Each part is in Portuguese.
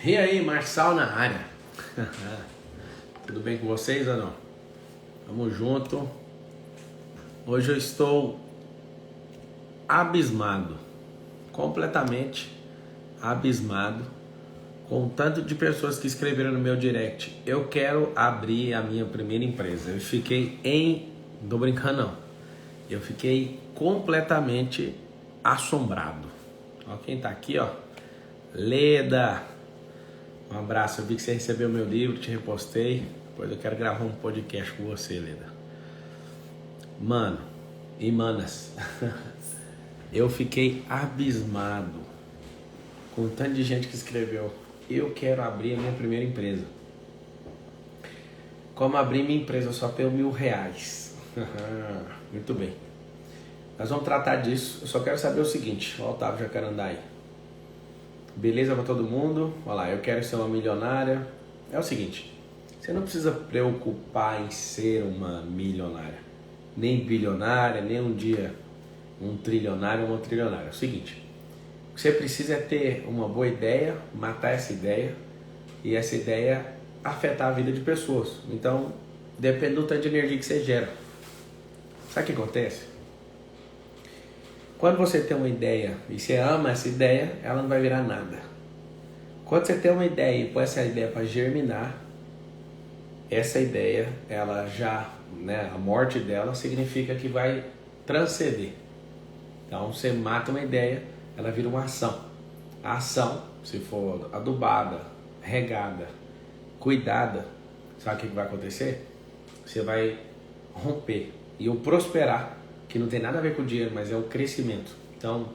E aí, Marçal na área. Tudo bem com vocês ou não? Tamo junto. Hoje eu estou abismado, completamente abismado, com o tanto de pessoas que escreveram no meu direct. Eu quero abrir a minha primeira empresa. Eu fiquei Não tô brincando não. Eu fiquei completamente assombrado. Ó, quem tá aqui, ó. Leda. Um abraço, eu vi que você recebeu meu livro, te repostei. Depois eu quero gravar um podcast com você, Leda. Mano e manas, eu fiquei abismado com o tanto de gente que escreveu. Eu quero abrir a minha primeira empresa. Como abrir minha empresa? Eu só tenho R$1.000. Muito bem. Nós vamos tratar disso. Eu só quero saber o seguinte. Ó, Otávio Jacarandá. Beleza pra todo mundo? Olha lá, eu quero ser uma milionária. É o seguinte, você não precisa preocupar em ser uma milionária, nem bilionária, nem um dia um trilionário ou uma trilionária. É o seguinte, o que você precisa é ter uma boa ideia, matar essa ideia e essa ideia afetar a vida de pessoas. Então, depende do tanto de energia que você gera. Sabe o que acontece? Quando você tem uma ideia e você ama essa ideia, ela não vai virar nada. Quando você tem uma ideia e põe essa ideia para germinar, essa ideia, ela já, a morte dela significa que vai transcender. Então você mata uma ideia, ela vira uma ação. A ação, se for adubada, regada, cuidada, sabe o que vai acontecer? Você vai romper e o prosperar, que não tem nada a ver com o dinheiro, mas é o crescimento. Então,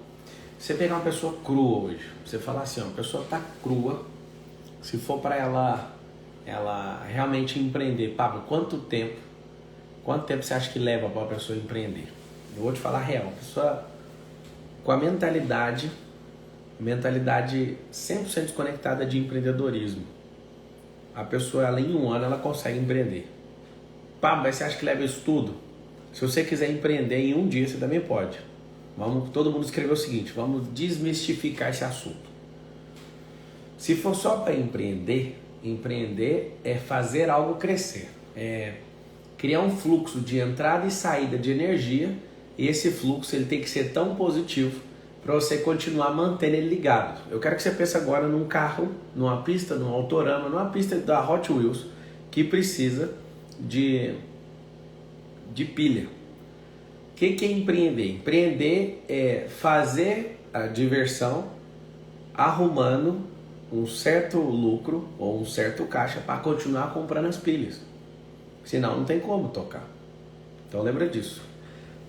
você pegar uma pessoa crua hoje, você falar assim, ó, a pessoa está crua, se for para ela realmente empreender, Pablo, quanto tempo você acha que leva para uma pessoa empreender? Eu vou te falar a real, a pessoa com a mentalidade 100% desconectada de empreendedorismo, a pessoa, ela, em um ano, ela consegue empreender. Pablo, mas você acha que leva isso tudo? Se você quiser empreender em um dia, você também pode. Todo mundo escreveu o seguinte, vamos desmistificar esse assunto. Se for só para empreender é fazer algo crescer. É criar um fluxo de entrada e saída de energia, e esse fluxo ele tem que ser tão positivo para você continuar mantendo ele ligado. Eu quero que você pense agora num carro, numa pista, num Autorama, numa pista da Hot Wheels, que precisa de pilha. O que é empreender? Empreender é fazer a diversão arrumando um certo lucro ou um certo caixa para continuar comprando as pilhas. Senão não tem como tocar. Então lembra disso.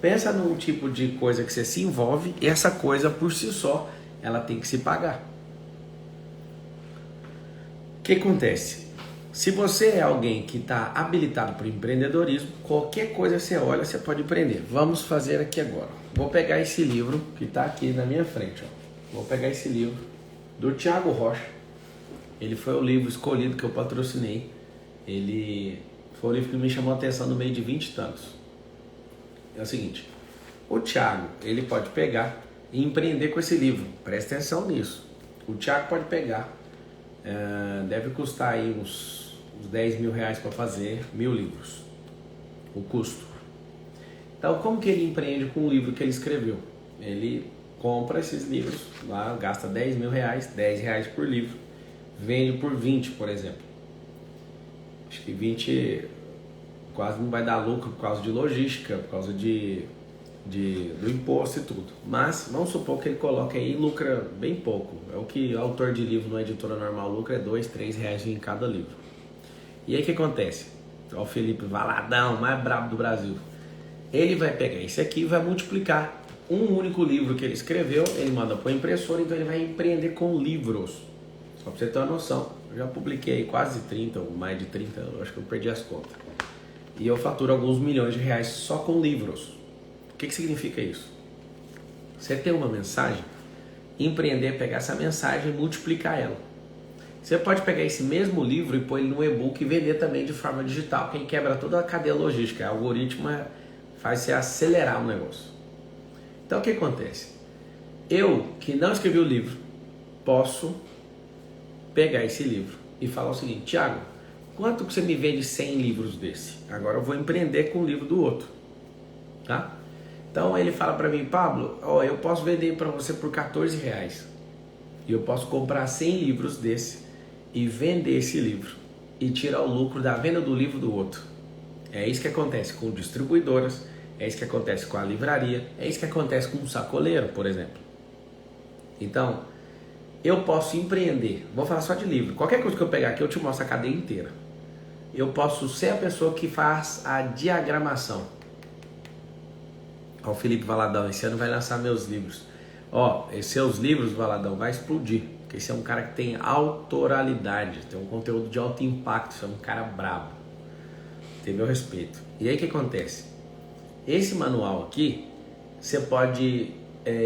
Pensa num tipo de coisa que você se envolve e essa coisa por si só ela tem que se pagar. O que acontece? Se você é alguém que está habilitado para o empreendedorismo, qualquer coisa você olha, você pode empreender. Vamos fazer aqui agora. Vou pegar esse livro que está aqui na minha frente. Vou pegar esse livro do Thiago Rocha. Ele foi o livro escolhido que eu patrocinei. Ele foi o livro que me chamou a atenção no meio de 20 e tantos. É o seguinte, o Thiago, ele pode pegar e empreender com esse livro. Presta atenção nisso. O Thiago pode pegar, deve custar aí uns R$10.000 para fazer 1.000 livros, o custo. Então, como que ele empreende com o livro que ele escreveu? Ele compra esses livros, lá gasta R$10.000, R$10 por livro, vende por 20, por exemplo. Acho que 20 quase não vai dar lucro por causa de logística, por causa do imposto e tudo. Mas vamos supor que ele coloque aí e lucra bem pouco. É o que o autor de livro numa editora normal lucra, é R$2, R$3 em cada livro. E aí o que acontece? Ó, o Felipe Valadão, mais brabo do Brasil. Ele vai pegar esse aqui e vai multiplicar um único livro que ele escreveu, ele manda para a impressora, então ele vai empreender com livros. Só para você ter uma noção. Eu já publiquei quase 30 ou mais de 30, eu acho que eu perdi as contas. E eu faturo alguns milhões de reais só com livros. O que significa isso? Você tem uma mensagem, empreender é pegar essa mensagem e multiplicar ela. Você pode pegar esse mesmo livro e pôr ele no e-book e vender também de forma digital. Quem quebra toda a cadeia logística, o algoritmo faz você acelerar o negócio. Então o que acontece? Eu, que não escrevi o livro, posso pegar esse livro e falar o seguinte: Thiago, quanto que você me vende 100 livros desse? Agora eu vou empreender com o livro do outro, tá? Então ele fala para mim: Pablo, ó, eu posso vender para você por R$14 e eu posso comprar 100 livros desse e vender esse livro e tirar o lucro da venda do livro do outro. É isso que acontece com distribuidoras, é isso que acontece com a livraria, é isso que acontece com um sacoleiro, por exemplo. Então, eu posso empreender, vou falar só de livro, qualquer coisa que eu pegar aqui eu te mostro a cadeia inteira. Eu posso ser a pessoa que faz a diagramação. Ó, o Felipe Valadão, esse ano vai lançar meus livros. Ó, esses seus livros, Valadão, vai explodir, porque esse é um cara que tem autoralidade, tem um conteúdo de alto impacto, você é um cara brabo, tem meu respeito. E aí o que acontece? Esse manual aqui, você pode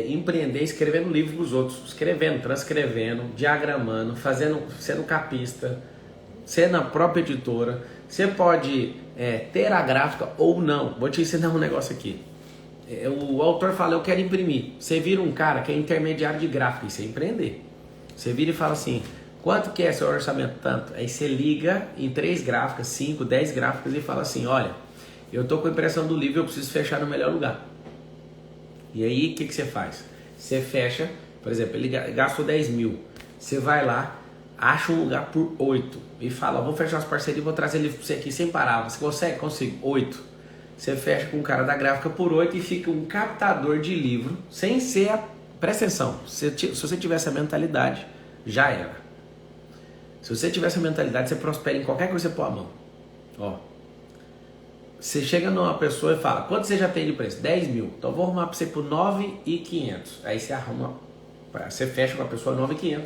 empreender escrevendo livros para os outros, escrevendo, transcrevendo, diagramando, sendo capista, sendo a própria editora. Você pode ter a gráfica ou não. Vou te ensinar um negócio aqui. O autor fala: eu quero imprimir. Você vira um cara que é intermediário de gráfica e você empreender. Você vira e fala assim: quanto que é seu orçamento? Tanto. Aí você liga em 3 gráficas, 5, 10 gráficas e fala assim: olha, eu tô com a impressão do livro, eu preciso fechar no melhor lugar. E aí o que você faz? Você fecha, por exemplo, ele gastou 10 mil. Você vai lá, acha um lugar por 8 e fala: vou fechar as parcerias e vou trazer livro para você aqui sem parar. Você consegue? Consigo. 8. Você fecha com o cara da gráfica por 8 e fica um captador de livro sem ser presta atenção, se você tiver essa mentalidade, já era. Se você tiver essa mentalidade, você prospera em qualquer coisa que você pôr a mão. Ó, você chega numa pessoa e fala: quanto você já tem de preço? 10 mil. Então eu vou arrumar para você por 9.500. Aí você arruma, você fecha com a pessoa 9.500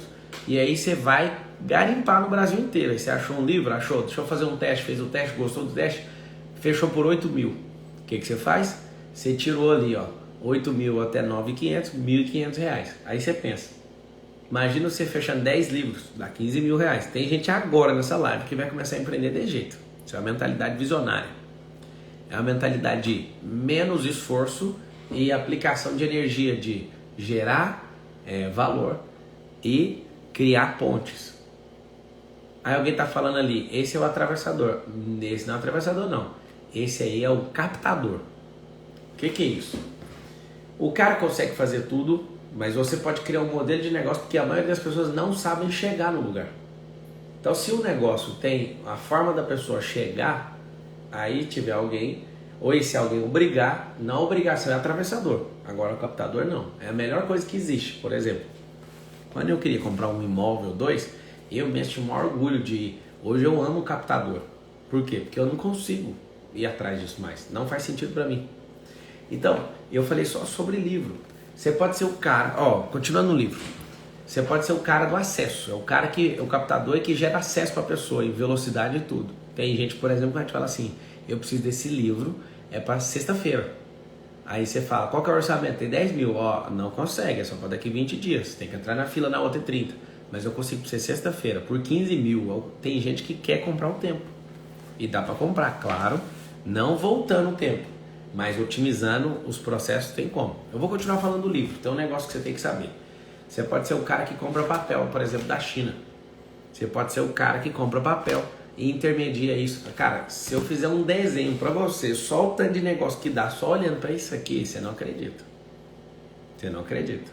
e aí você vai garimpar no Brasil inteiro. Aí você achou um livro? Achou. Deixa eu fazer um teste. Fez o teste, gostou do teste? Fechou por 8 mil. O que você faz? Você tirou ali, ó, 8 mil até 9.500, R$1.500. Aí você pensa: imagina você fechando 10 livros, dá R$15.000. Tem gente agora nessa live que vai começar a empreender de jeito. Isso é uma mentalidade visionária. É uma mentalidade de menos esforço e aplicação de energia, de gerar valor e criar pontes. Aí alguém está falando ali: esse é o atravessador. Esse não é o atravessador, não. Esse aí é o captador. O que é isso? O cara consegue fazer tudo, mas você pode criar um modelo de negócio porque a maioria das pessoas não sabem chegar no lugar. Então, se o negócio tem a forma da pessoa chegar, aí tiver alguém, ou esse alguém obrigar, não a obrigação é atravessador. Agora o captador não. É a melhor coisa que existe. Por exemplo, quando eu queria comprar um imóvel 2, eu mesmo tinha o maior orgulho de... Hoje eu amo o captador. Por quê? Porque eu não consigo ir atrás disso mais. Não faz sentido para mim. Então, eu falei só sobre livro. Você pode ser o cara, ó, continuando no livro. Você pode ser o cara do acesso. É o cara que, o captador que gera acesso para a pessoa em velocidade e tudo. Tem gente, por exemplo, que vai te falar assim: eu preciso desse livro, é para sexta-feira. Aí você fala: qual que é o orçamento? Tem 10 mil. Ó, não consegue, é só para daqui 20 dias. Tem que entrar na fila na outra 30. Mas eu consigo para você sexta-feira, por 15 mil. Tem gente que quer comprar o tempo. E dá para comprar, claro, não voltando o tempo, mas otimizando os processos tem como. Eu vou continuar falando do livro, tem um negócio que você tem que saber. Você pode ser o cara que compra papel, por exemplo, da China. Você pode ser o cara que compra papel e intermedia isso. Cara, se eu fizer um desenho para você, só o tanto de negócio que dá, só olhando para isso aqui, você não acredita. Você não acredita.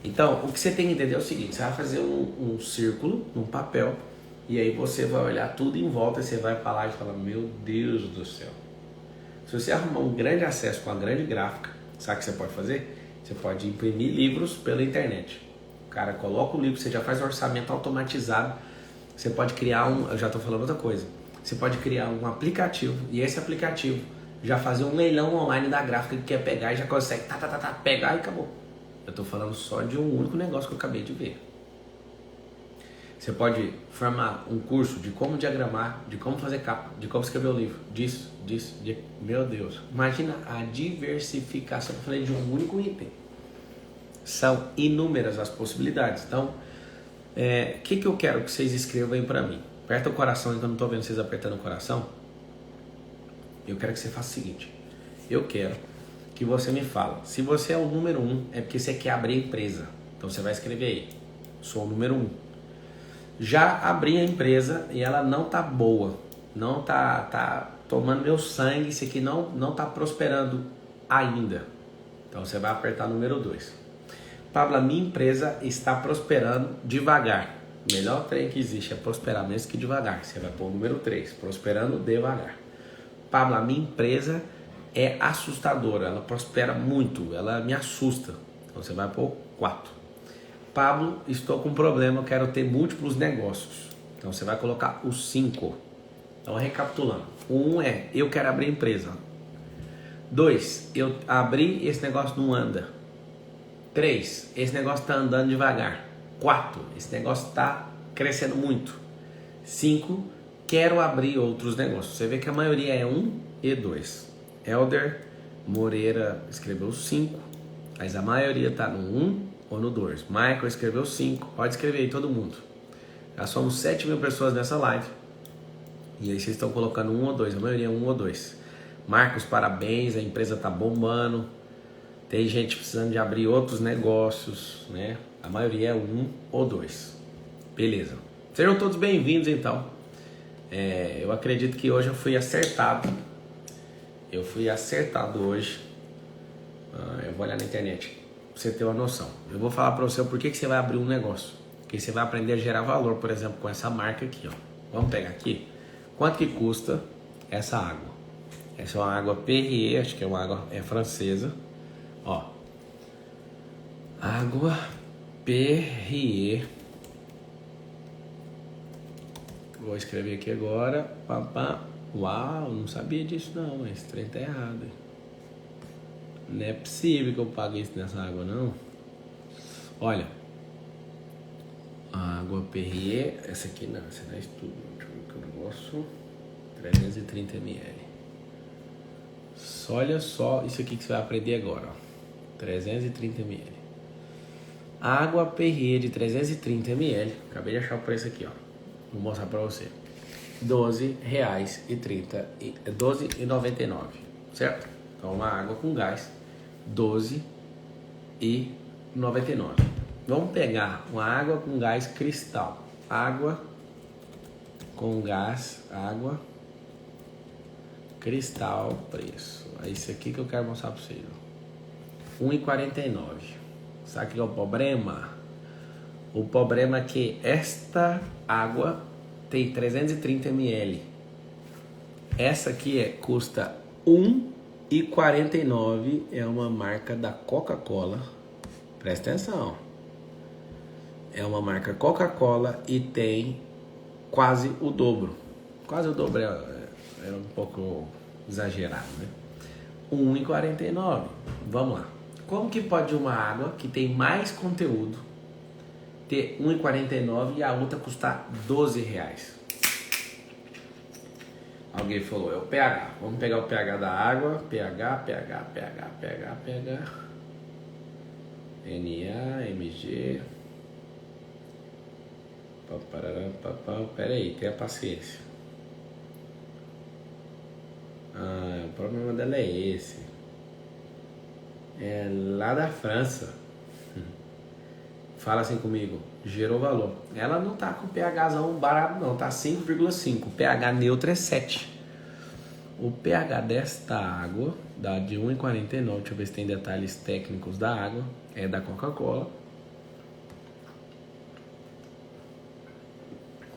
Então, o que você tem que entender é o seguinte: você vai fazer um círculo num papel e aí você vai olhar tudo em volta e você vai falar e falar: meu Deus do céu. Se você arrumar um grande acesso com a grande gráfica, sabe o que você pode fazer? Você pode imprimir livros pela internet. O cara coloca o livro, você já faz um orçamento automatizado. Você pode criar eu já estou falando outra coisa. Você pode criar um aplicativo e esse aplicativo já fazer um leilão online da gráfica que quer pegar e já consegue pegar e acabou. Eu estou falando só de um único negócio que eu acabei de ver. Você pode formar um curso de como diagramar, de como fazer capa, de como escrever o livro, disso. Meu Deus, imagina a diversificação. Eu falei de um único item. São inúmeras as possibilidades. Então, o que eu quero que vocês escrevam aí para mim? Aperta o coração, então eu não estou vendo vocês apertando o coração. Eu quero que você faça o seguinte: eu quero que você me fala. Se você é o número 1, é porque você quer abrir a empresa. Então você vai escrever aí: sou o número 1. Já abri a empresa e ela não tá boa, não tá tomando meu sangue, isso aqui não tá prosperando ainda. Então você vai apertar o número 2. Pablo, a minha empresa está prosperando devagar. O melhor trem que existe é prosperar mesmo que devagar. Você vai pôr o número 3, prosperando devagar. Pablo, a minha empresa é assustadora, ela prospera muito, ela me assusta. Então você vai pôr 4. Pablo, estou com um problema, eu quero ter múltiplos negócios. Então você vai colocar o 5. Então recapitulando. O 1 é, eu quero abrir empresa. 2, eu abri, esse negócio não anda. 3, esse negócio está andando devagar. 4, esse negócio está crescendo muito. 5, quero abrir outros negócios. Você vê que a maioria é 1 e 2. Helder Moreira escreveu 5, mas a maioria está no 1 ou no 2. Michael escreveu 5. Pode escrever aí todo mundo. Já somos 7 mil pessoas nessa live. E aí vocês estão colocando 1 ou 2. A maioria é 1 ou 2. Marcos, parabéns. A empresa tá bombando. Tem gente precisando de abrir outros negócios, né? A maioria é 1 ou 2. Beleza. Sejam todos bem-vindos então. Eu acredito que hoje eu fui acertado. Eu fui acertado hoje. Eu vou olhar na internet. Pra você ter uma noção. Eu vou falar para você o porquê que você vai abrir um negócio. Porque você vai aprender a gerar valor, por exemplo, com essa marca aqui, ó. Vamos pegar aqui. Quanto que custa essa água? Essa é uma água Perrier, acho que é uma água francesa. Ó. Água Perrier. Vou escrever aqui agora. Papá. Uau, não sabia disso não. Esse trem tá errado. Não é possível que eu pague isso nessa água, não. Olha. A água Perrier. Essa aqui não, essa não é isso tudo. Deixa eu ver o que eu gosto. 330 ml. Olha só isso aqui que você vai aprender agora. Ó. 330 ml. Água Perrier de 330 ml. Acabei de achar o preço aqui, ó. Vou mostrar pra você. R$12,30. R$12,99. Certo? Então uma água com gás. R$12,99. Vamos pegar uma água com gás cristal. Água com gás. Água cristal. Preço. É isso aqui que eu quero mostrar pra vocês. R$1,49. Sabe o que é o problema? O problema é que esta água tem 330 ml. Essa aqui custa R$1,49. É uma marca da Coca-Cola. Presta atenção. É uma marca Coca-Cola e tem quase o dobro. Quase o dobro é um pouco exagerado, né? R$1,49. Vamos lá. Como que pode uma água que tem mais conteúdo ter R$1,49 e a outra custar R$12? Alguém falou, é o pH. Vamos pegar o pH da água. pH. NaMg. Pera aí, tenha paciência. O problema dela é esse. É lá da França. Fala assim comigo. Gerou valor. Ela não tá com pHzão barato não. Tá 5,5. O pH neutro é 7. O pH desta água dá de 1,49. Deixa eu ver se tem detalhes técnicos da água. É da Coca-Cola.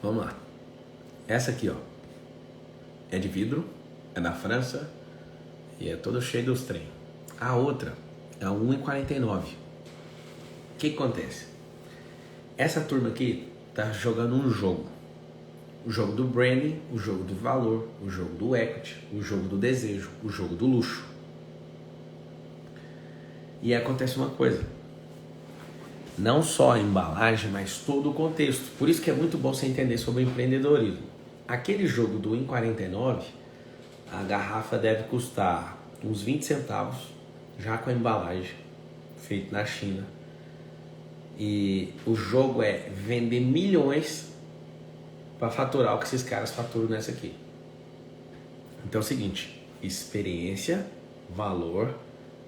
Vamos lá. Essa aqui, ó. É de vidro. É da França. E é todo cheio dos trem. A outra é R$1,49. O que acontece? Essa turma aqui tá jogando um jogo. O jogo do branding, o jogo do valor, o jogo do equity, o jogo do desejo, o jogo do luxo. E acontece uma coisa. Não só a embalagem, mas todo o contexto. Por isso que é muito bom você entender sobre o empreendedorismo. Aquele jogo do R$1,49, a garrafa deve custar uns 20 centavos, já com a embalagem, feito na China. E o jogo é vender milhões para faturar o que esses caras faturam nessa aqui. Então é o seguinte, experiência, valor,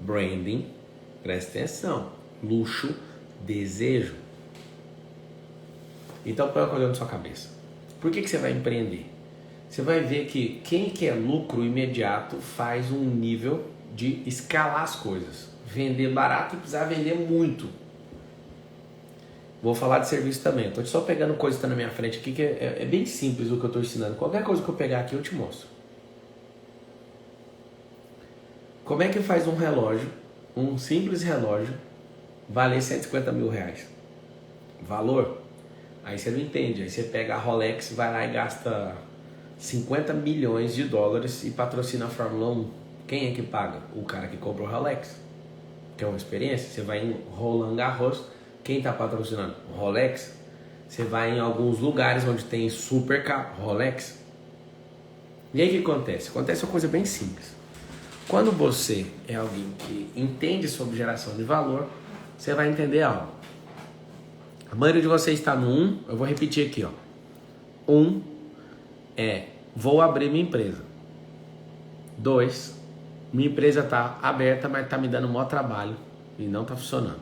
branding, presta atenção, luxo, desejo. Então põe uma coisa na sua cabeça. Por que você vai empreender? Você vai ver que quem quer lucro imediato faz um nível de escalar as coisas. Vender barato e precisar vender muito. Vou falar de serviço também. Estou só pegando coisa que está na minha frente aqui, que é bem simples o que eu estou ensinando. Qualquer coisa que eu pegar aqui eu te mostro. Como é que faz um relógio, um simples relógio, valer 150 mil reais? Valor? Aí você não entende. Aí você pega a Rolex, vai lá e gasta 50 milhões de dólares e patrocina a Fórmula 1. Quem é que paga? O cara que comprou o Rolex. Que é uma experiência. Você vai em Roland Garros, quem está patrocinando? O Rolex. Você vai em alguns lugares onde tem super carro, Rolex. E aí o que acontece? Acontece uma coisa bem simples. Quando você é alguém que entende sobre geração de valor, você vai entender algo. A maioria de vocês está no 1, eu vou repetir aqui, ó. 1 é, vou abrir minha empresa. 2, minha empresa está aberta, mas está me dando maior trabalho e não está funcionando.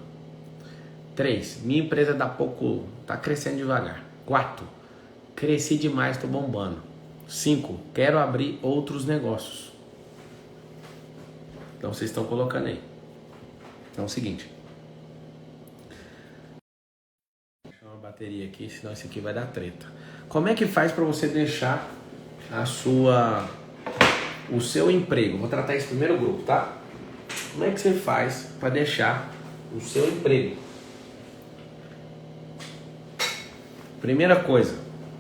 3, minha empresa dá pouco, está crescendo devagar. 4, cresci demais, estou bombando. 5, quero abrir outros negócios. Então vocês estão colocando aí. Então é o seguinte. Deixa uma bateria aqui, senão isso aqui vai dar treta. Como é que faz para você deixar o seu emprego? Vou tratar esse primeiro grupo, tá? Como é que você faz para deixar o seu emprego? Primeira coisa,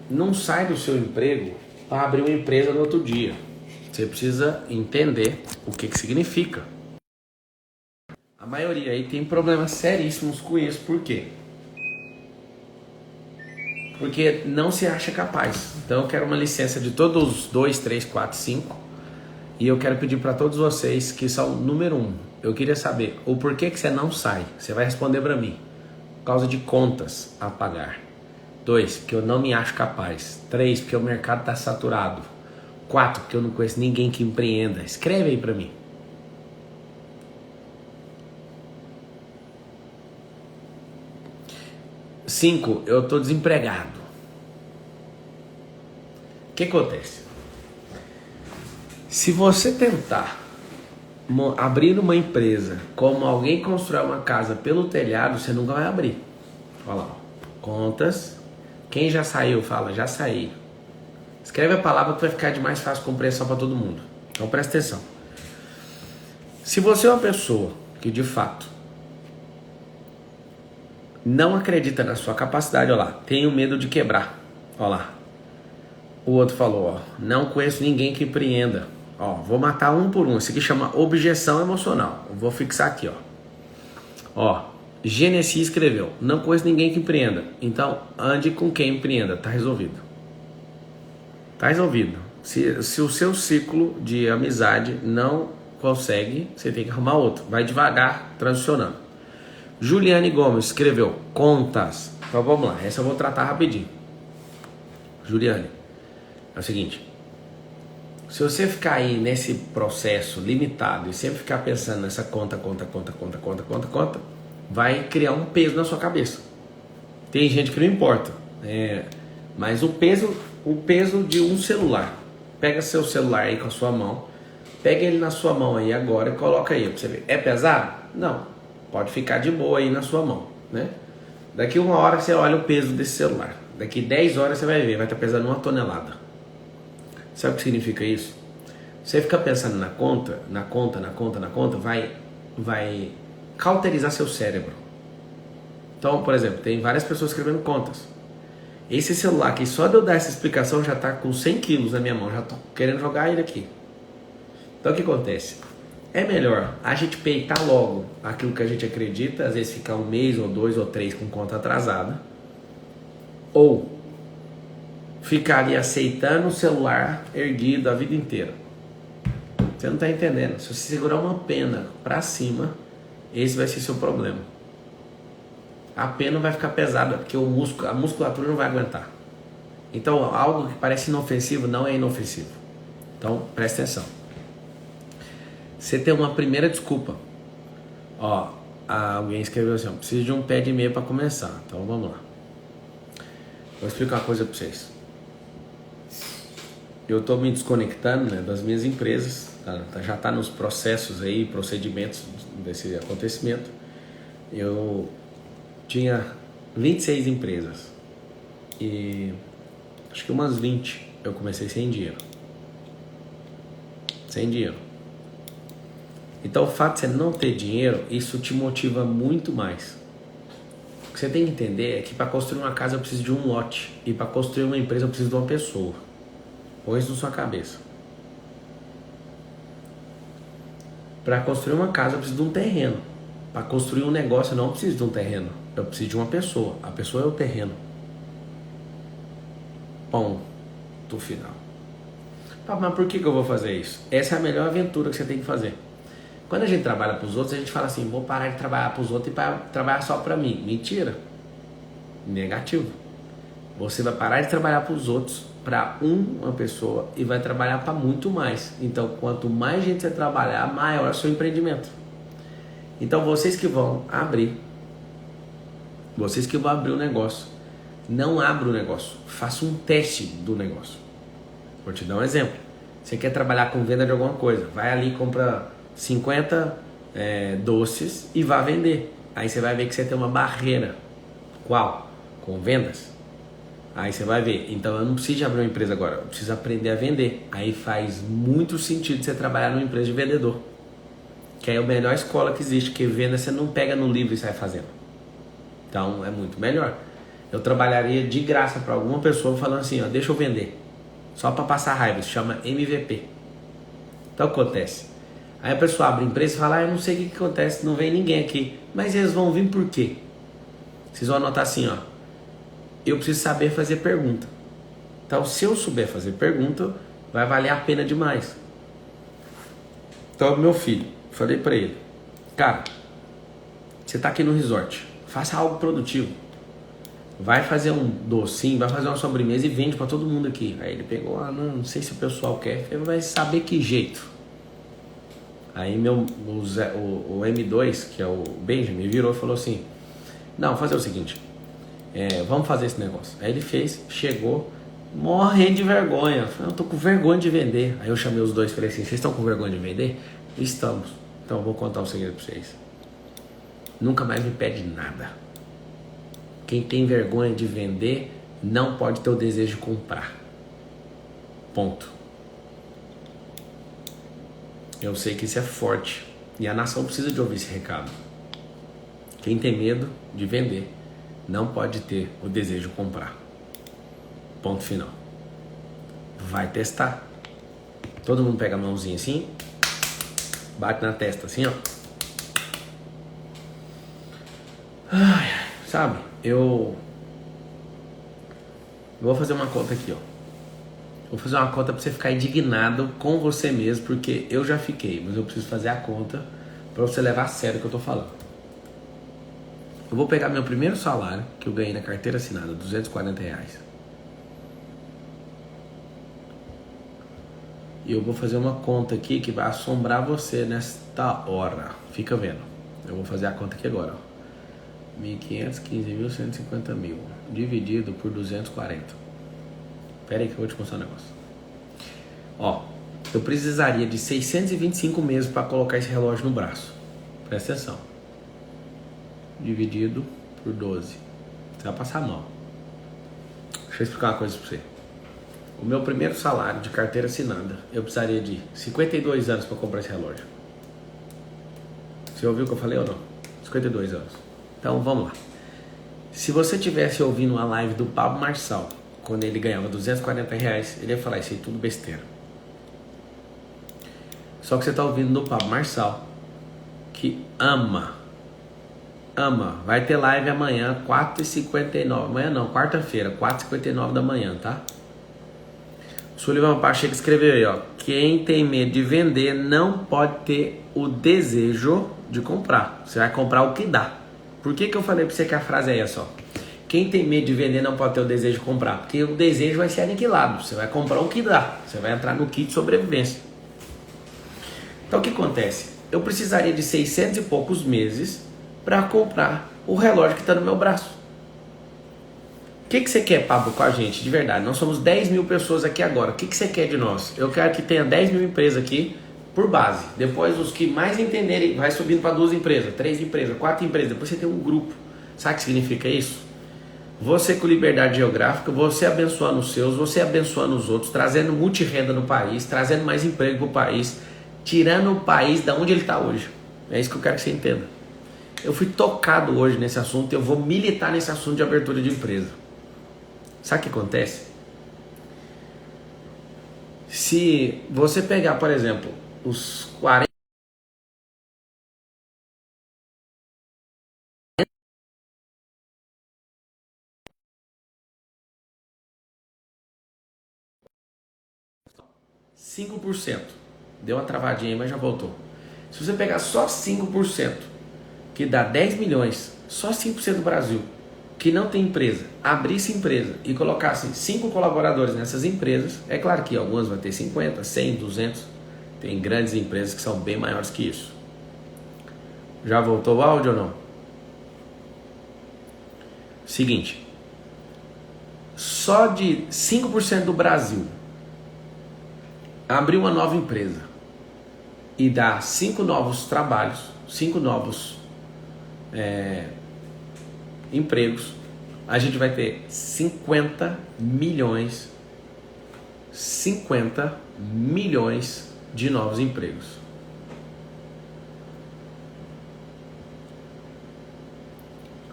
não sai do seu emprego para abrir uma empresa no outro dia. Você precisa entender o que significa. A maioria aí tem problemas seríssimos com isso. Por quê? Porque não se acha capaz. Então eu quero uma licença de todos os 2, 3, 4, 5. E eu quero pedir para todos vocês que são número 1. Eu queria saber o porquê que você não sai. Você vai responder para mim. Por causa de contas a pagar. 2, porque eu não me acho capaz. 3, porque o mercado está saturado. 4, porque eu não conheço ninguém que empreenda. Escreve aí para mim. 5, eu estou desempregado. O que acontece? Se você tentar abrir uma empresa como alguém constrói uma casa pelo telhado, você nunca vai abrir. Olha lá, contas. Quem já saiu, fala, já saí. Escreve a palavra que vai ficar de mais fácil compreensão para todo mundo. Então presta atenção. Se você é uma pessoa que de fato não acredita na sua capacidade, olha lá, tenho medo de quebrar. Olha lá. O outro falou, ó, não conheço ninguém que empreenda. Ó, vou matar um por um. Isso aqui chama objeção emocional. Eu vou fixar aqui, ó. Ó, Genesi escreveu, não conheço ninguém que empreenda. Então, ande com quem empreenda. Tá resolvido. Tá resolvido. Se o seu ciclo de amizade não consegue, você tem que arrumar outro. Vai devagar, transicionando. Juliane Gomes escreveu, contas. Então vamos lá, essa eu vou tratar rapidinho. Juliane, é o seguinte. Se você ficar aí nesse processo limitado e sempre ficar pensando nessa conta, vai criar um peso na sua cabeça. Tem gente que não importa, mas o peso de um celular. Pega seu celular aí com a sua mão, pega ele na sua mão aí agora e coloca aí pra você ver. É pesado? Não, pode ficar de boa aí na sua mão, né? Daqui 1 hora você olha o peso desse celular. Daqui 10 horas você vai ver, vai estar pesando 1 tonelada. Sabe o que significa isso? Você fica pensando na conta, vai cauterizar seu cérebro. Então, por exemplo, tem várias pessoas escrevendo contas. Esse celular aqui, só de eu dar essa explicação, já está com 100 quilos na minha mão. Já estou querendo jogar ele aqui. Então, o que acontece? É melhor a gente peitar logo aquilo que a gente acredita, às vezes ficar 1 mês, ou 2, ou 3 com conta atrasada. Ou ficar ali aceitando o celular erguido a vida inteira. Você não está entendendo. Se você segurar uma pena para cima, esse vai ser seu problema. A pena vai ficar pesada, porque a musculatura não vai aguentar. Então, algo que parece inofensivo não é inofensivo. Então, presta atenção. Você tem uma primeira desculpa. Ó, alguém escreveu assim, ó, preciso de um pé de meia para começar. Então, vamos lá. Vou explicar uma coisa para vocês. Eu estou me desconectando, né, das minhas empresas, já está nos processos aí, procedimentos desse acontecimento. Eu tinha 26 empresas e acho que umas 20 eu comecei sem dinheiro. Sem dinheiro. Então o fato de você não ter dinheiro, isso te motiva muito mais. O que você tem que entender é que para construir uma casa eu preciso de um lote e para construir uma empresa eu preciso de uma pessoa. Põe isso na sua cabeça. Para construir uma casa eu preciso de um terreno. Para construir um negócio eu não preciso de um terreno. Eu preciso de uma pessoa. A pessoa é o terreno. Ponto final. Mas por que eu vou fazer isso? Essa é a melhor aventura que você tem que fazer. Quando a gente trabalha para os outros, a gente fala assim, vou parar de trabalhar para os outros e trabalhar só para mim. Mentira. Negativo. Você vai parar de trabalhar para os outros, para uma pessoa, e vai trabalhar para muito mais. Então, quanto mais gente você trabalhar, maior é o seu empreendimento. Então, vocês que vão abrir o negócio, não abra o negócio, faça um teste do negócio. Vou te dar um exemplo. Você quer trabalhar com venda de alguma coisa, vai ali e compra 50 doces e vá vender. Aí você vai ver que você tem uma barreira. Qual? Com vendas. Aí você vai ver, então eu não preciso abrir uma empresa agora, eu preciso aprender a vender. Aí faz muito sentido você trabalhar numa empresa de vendedor, que é a melhor escola que existe, que venda você não pega no livro e sai fazendo. Então é muito melhor. Eu trabalharia de graça para alguma pessoa falando assim, ó, deixa eu vender, só para passar raiva, isso chama MVP. Então acontece, aí a pessoa abre a empresa e fala, eu não sei o que acontece, não vem ninguém aqui. Mas eles vão vir por quê? Vocês vão anotar assim, ó, eu preciso saber fazer pergunta. Então, se eu souber fazer pergunta, vai valer a pena demais. Então, meu filho, falei pra ele, cara, você tá aqui no resort, faça algo produtivo. Vai fazer um docinho, vai fazer uma sobremesa e vende pra todo mundo aqui. Aí ele pegou, não sei se o pessoal quer, ele vai saber que jeito. Aí o M2, que é o Benjamin, virou e falou assim, não, fazer o seguinte, vamos fazer esse negócio. Aí ele fez, chegou, morrendo de vergonha. Eu falei, eu tô com vergonha de vender. Aí eu chamei os dois e falei assim, vocês estão com vergonha de vender? Estamos. Então eu vou contar um segredo pra vocês. Nunca mais me pede nada. Quem tem vergonha de vender não pode ter o desejo de comprar. Ponto. Eu sei que isso é forte e a nação precisa de ouvir esse recado. Quem tem medo de vender não pode ter o desejo de comprar. Ponto final. Vai testar. Todo mundo pega a mãozinha assim, bate na testa assim, ó. Sabe, eu vou fazer uma conta aqui, ó. Vou fazer uma conta pra você ficar indignado com você mesmo, porque eu já fiquei, mas eu preciso fazer a conta pra você levar a sério o que eu tô falando. Eu vou pegar meu primeiro salário, que eu ganhei na carteira assinada, R$240. E eu vou fazer uma conta aqui que vai assombrar você nesta hora. Fica vendo. Eu vou fazer a conta aqui agora, ó. 1.500, 15.150 mil, dividido por 240. Pera aí que eu vou te mostrar um negócio. Ó, eu precisaria de 625 meses para colocar esse relógio no braço. Presta atenção. Dividido por 12. Você vai passar mal. Deixa eu explicar uma coisa pra você. O meu primeiro salário de carteira assinada, eu precisaria de 52 anos para comprar esse relógio. Você ouviu o que eu falei ou não? 52 anos. Então vamos lá. Se você tivesse ouvindo uma live do Pablo Marçal, quando ele ganhava R$240, ele ia falar isso aí tudo besteira. Só que você está ouvindo do Pablo Marçal, que ama. Vai ter live amanhã, 4h59. Amanhã não, quarta-feira, 4h59 da manhã, tá? O Sullivan Pacheco escreveu aí, ó. Quem tem medo de vender não pode ter o desejo de comprar. Você vai comprar o que dá. Por que eu falei pra você que a frase é essa, ó? Quem tem medo de vender não pode ter o desejo de comprar. Porque o desejo vai ser aniquilado. Você vai comprar o que dá. Você vai entrar no kit de sobrevivência. Então o que acontece? Eu precisaria de 600 e poucos meses para comprar o relógio que está no meu braço. que você quer, Pablo, com a gente? De verdade, nós somos 10 mil pessoas aqui agora. O que você quer de nós? Eu quero que tenha 10 mil empresas aqui por base. Depois, os que mais entenderem, vai subindo para 2 empresas, 3 empresas, 4 empresas. Depois você tem um grupo. Sabe o que significa isso? Você com liberdade geográfica, você abençoando os seus, você abençoando os outros, trazendo multirrenda no país, trazendo mais emprego para o país, tirando o país da onde ele está hoje. É isso que eu quero que você entenda. Eu fui tocado hoje nesse assunto e eu vou militar nesse assunto de abertura de empresa. Sabe o que acontece? Se você pegar, por exemplo, os 40 5%, deu uma travadinha aí, mas já voltou. Se você pegar só 5%, que dá 10 milhões, só 5% do Brasil, que não tem empresa, abrisse empresa e colocasse 5 colaboradores nessas empresas, é claro que algumas vão ter 50, 100, 200, tem grandes empresas que são bem maiores que isso. Já voltou o áudio ou não? Seguinte, só de 5% do Brasil abrir uma nova empresa e dar 5 novos trabalhos, 5 novos empregos, a gente vai ter 50 milhões de novos empregos.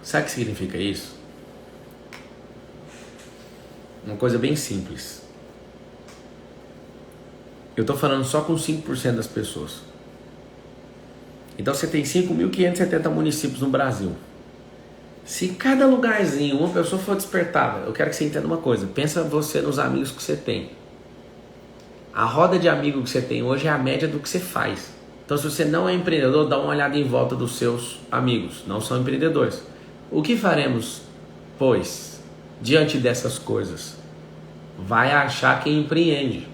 Sabe o que significa isso? Uma coisa bem simples. Eu estou falando só com 5% das pessoas. Então você tem 5.570 municípios no Brasil. Se em cada lugarzinho uma pessoa for despertada, eu quero que você entenda uma coisa. Pensa você nos amigos que você tem. A roda de amigos que você tem hoje é a média do que você faz. Então se você não é empreendedor, dá uma olhada em volta dos seus amigos. Não são empreendedores. O que faremos, pois, diante dessas coisas? Vai achar quem empreende.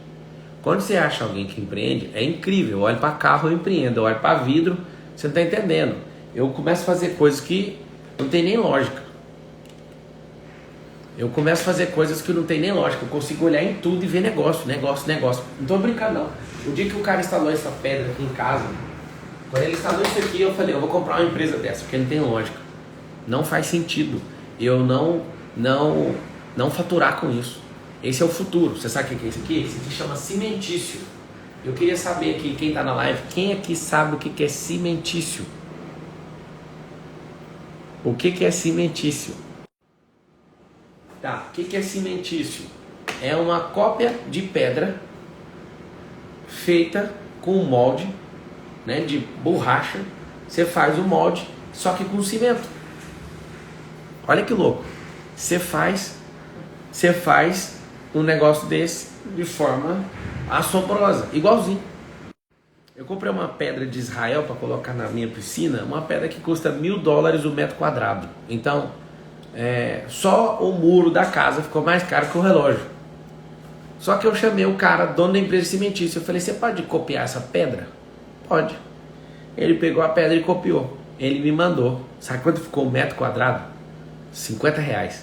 Quando você acha alguém que empreende, é incrível. Eu olho para carro, eu empreendo. Eu olho para vidro, você não está entendendo. Eu começo a fazer coisas que não tem nem lógica. Eu começo a fazer coisas que não tem nem lógica. Eu consigo olhar em tudo e ver negócio. Não tô brincando não. O dia que o cara instalou essa pedra aqui em casa, quando ele instalou isso aqui, eu falei, eu vou comprar uma empresa dessa, porque não tem lógica. Não faz sentido eu não faturar com isso. Esse é o futuro. Você sabe o que é isso aqui? Isso aqui chama cimentício. Eu queria saber aqui, quem está na live, quem aqui sabe o que é cimentício? O que é cimentício? Tá, o que é cimentício? É uma cópia de pedra feita com um molde, né, de borracha. Você faz o molde, só que com cimento. Olha que louco. Você faz um negócio desse de forma assombrosa, igualzinho. Eu comprei uma pedra de Israel para colocar na minha piscina, uma pedra que custa $1.000 o metro quadrado. Então, só o muro da casa ficou mais caro que o relógio. Só que eu chamei o cara, dono da empresa cimentícia, eu falei, você pode copiar essa pedra? Pode. Ele pegou a pedra e copiou. Ele me mandou. Sabe quanto ficou o metro quadrado? R$50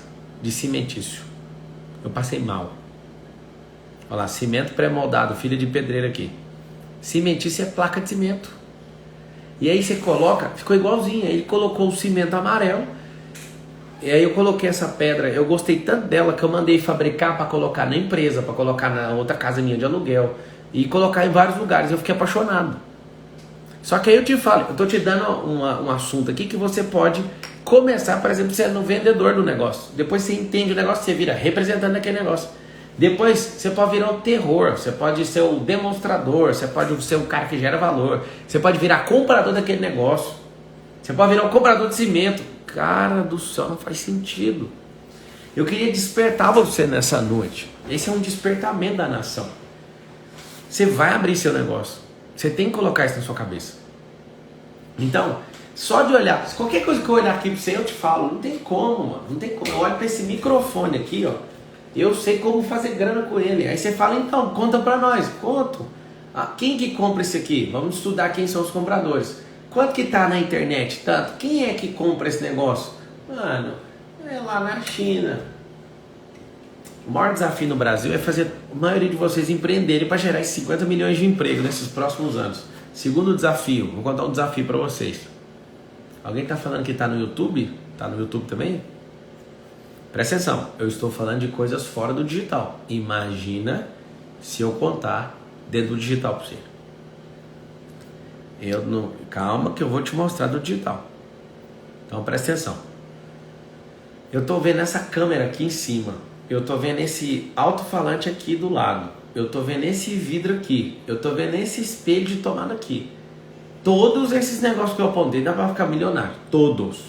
de cimentício. Eu passei mal. Olha lá, cimento pré-moldado, filha de pedreiro aqui. Cimentício é placa de cimento. E aí você coloca, ficou igualzinho. Aí ele colocou o cimento amarelo. E aí eu coloquei essa pedra. Eu gostei tanto dela que eu mandei fabricar para colocar na empresa, para colocar na outra casa minha de aluguel. E colocar em vários lugares. Eu fiquei apaixonado. Só que aí eu te falo, eu tô te dando um assunto aqui que você pode começar, por exemplo, sendo um vendedor do negócio. Depois você entende o negócio, você vira representante daquele negócio. Depois você pode virar o terror, você pode ser o demonstrador, você pode ser o cara que gera valor, você pode virar comprador daquele negócio, você pode virar o comprador de cimento. Cara do céu, não faz sentido. Eu queria despertar você nessa noite. Esse é um despertamento da nação. Você vai abrir seu negócio. Você tem que colocar isso na sua cabeça. Então, só de olhar, qualquer coisa que eu olhar aqui pra você, eu te falo, não tem como, mano. Não tem como. Eu olho pra esse microfone aqui, ó. Eu sei como fazer grana com ele. Aí você fala, então, conta pra nós. Conto. Quem que compra isso aqui? Vamos estudar quem são os compradores. Quanto que tá na internet? Tanto. Quem é que compra esse negócio? Mano, é lá na China. O maior desafio no Brasil é fazer a maioria de vocês empreenderem para gerar esses 50 milhões de emprego nesses próximos anos. Segundo desafio, vou contar um desafio para vocês. Alguém está falando que está no YouTube? Está no YouTube também? Presta atenção, eu estou falando de coisas fora do digital. Imagina se eu contar dentro do digital para você. Calma que eu vou te mostrar do digital. Então presta atenção. Eu estou vendo essa câmera aqui em cima. Eu estou vendo esse alto-falante aqui do lado. Eu estou vendo esse vidro aqui. Eu estou vendo esse espelho de tomada aqui. Todos esses negócios que eu apontei dá para ficar milionário. Todos.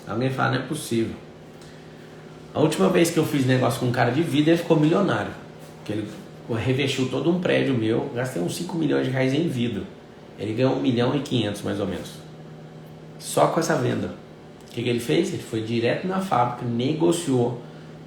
Alguém fala, não é possível. A última vez que eu fiz negócio com um cara de vidro, ele ficou milionário. Porque ele revestiu todo um prédio meu. Gastei uns 5 milhões de reais em vidro. Ele ganhou 1,5 milhão mais ou menos. Só com essa venda. O que ele fez? Ele foi direto na fábrica, negociou,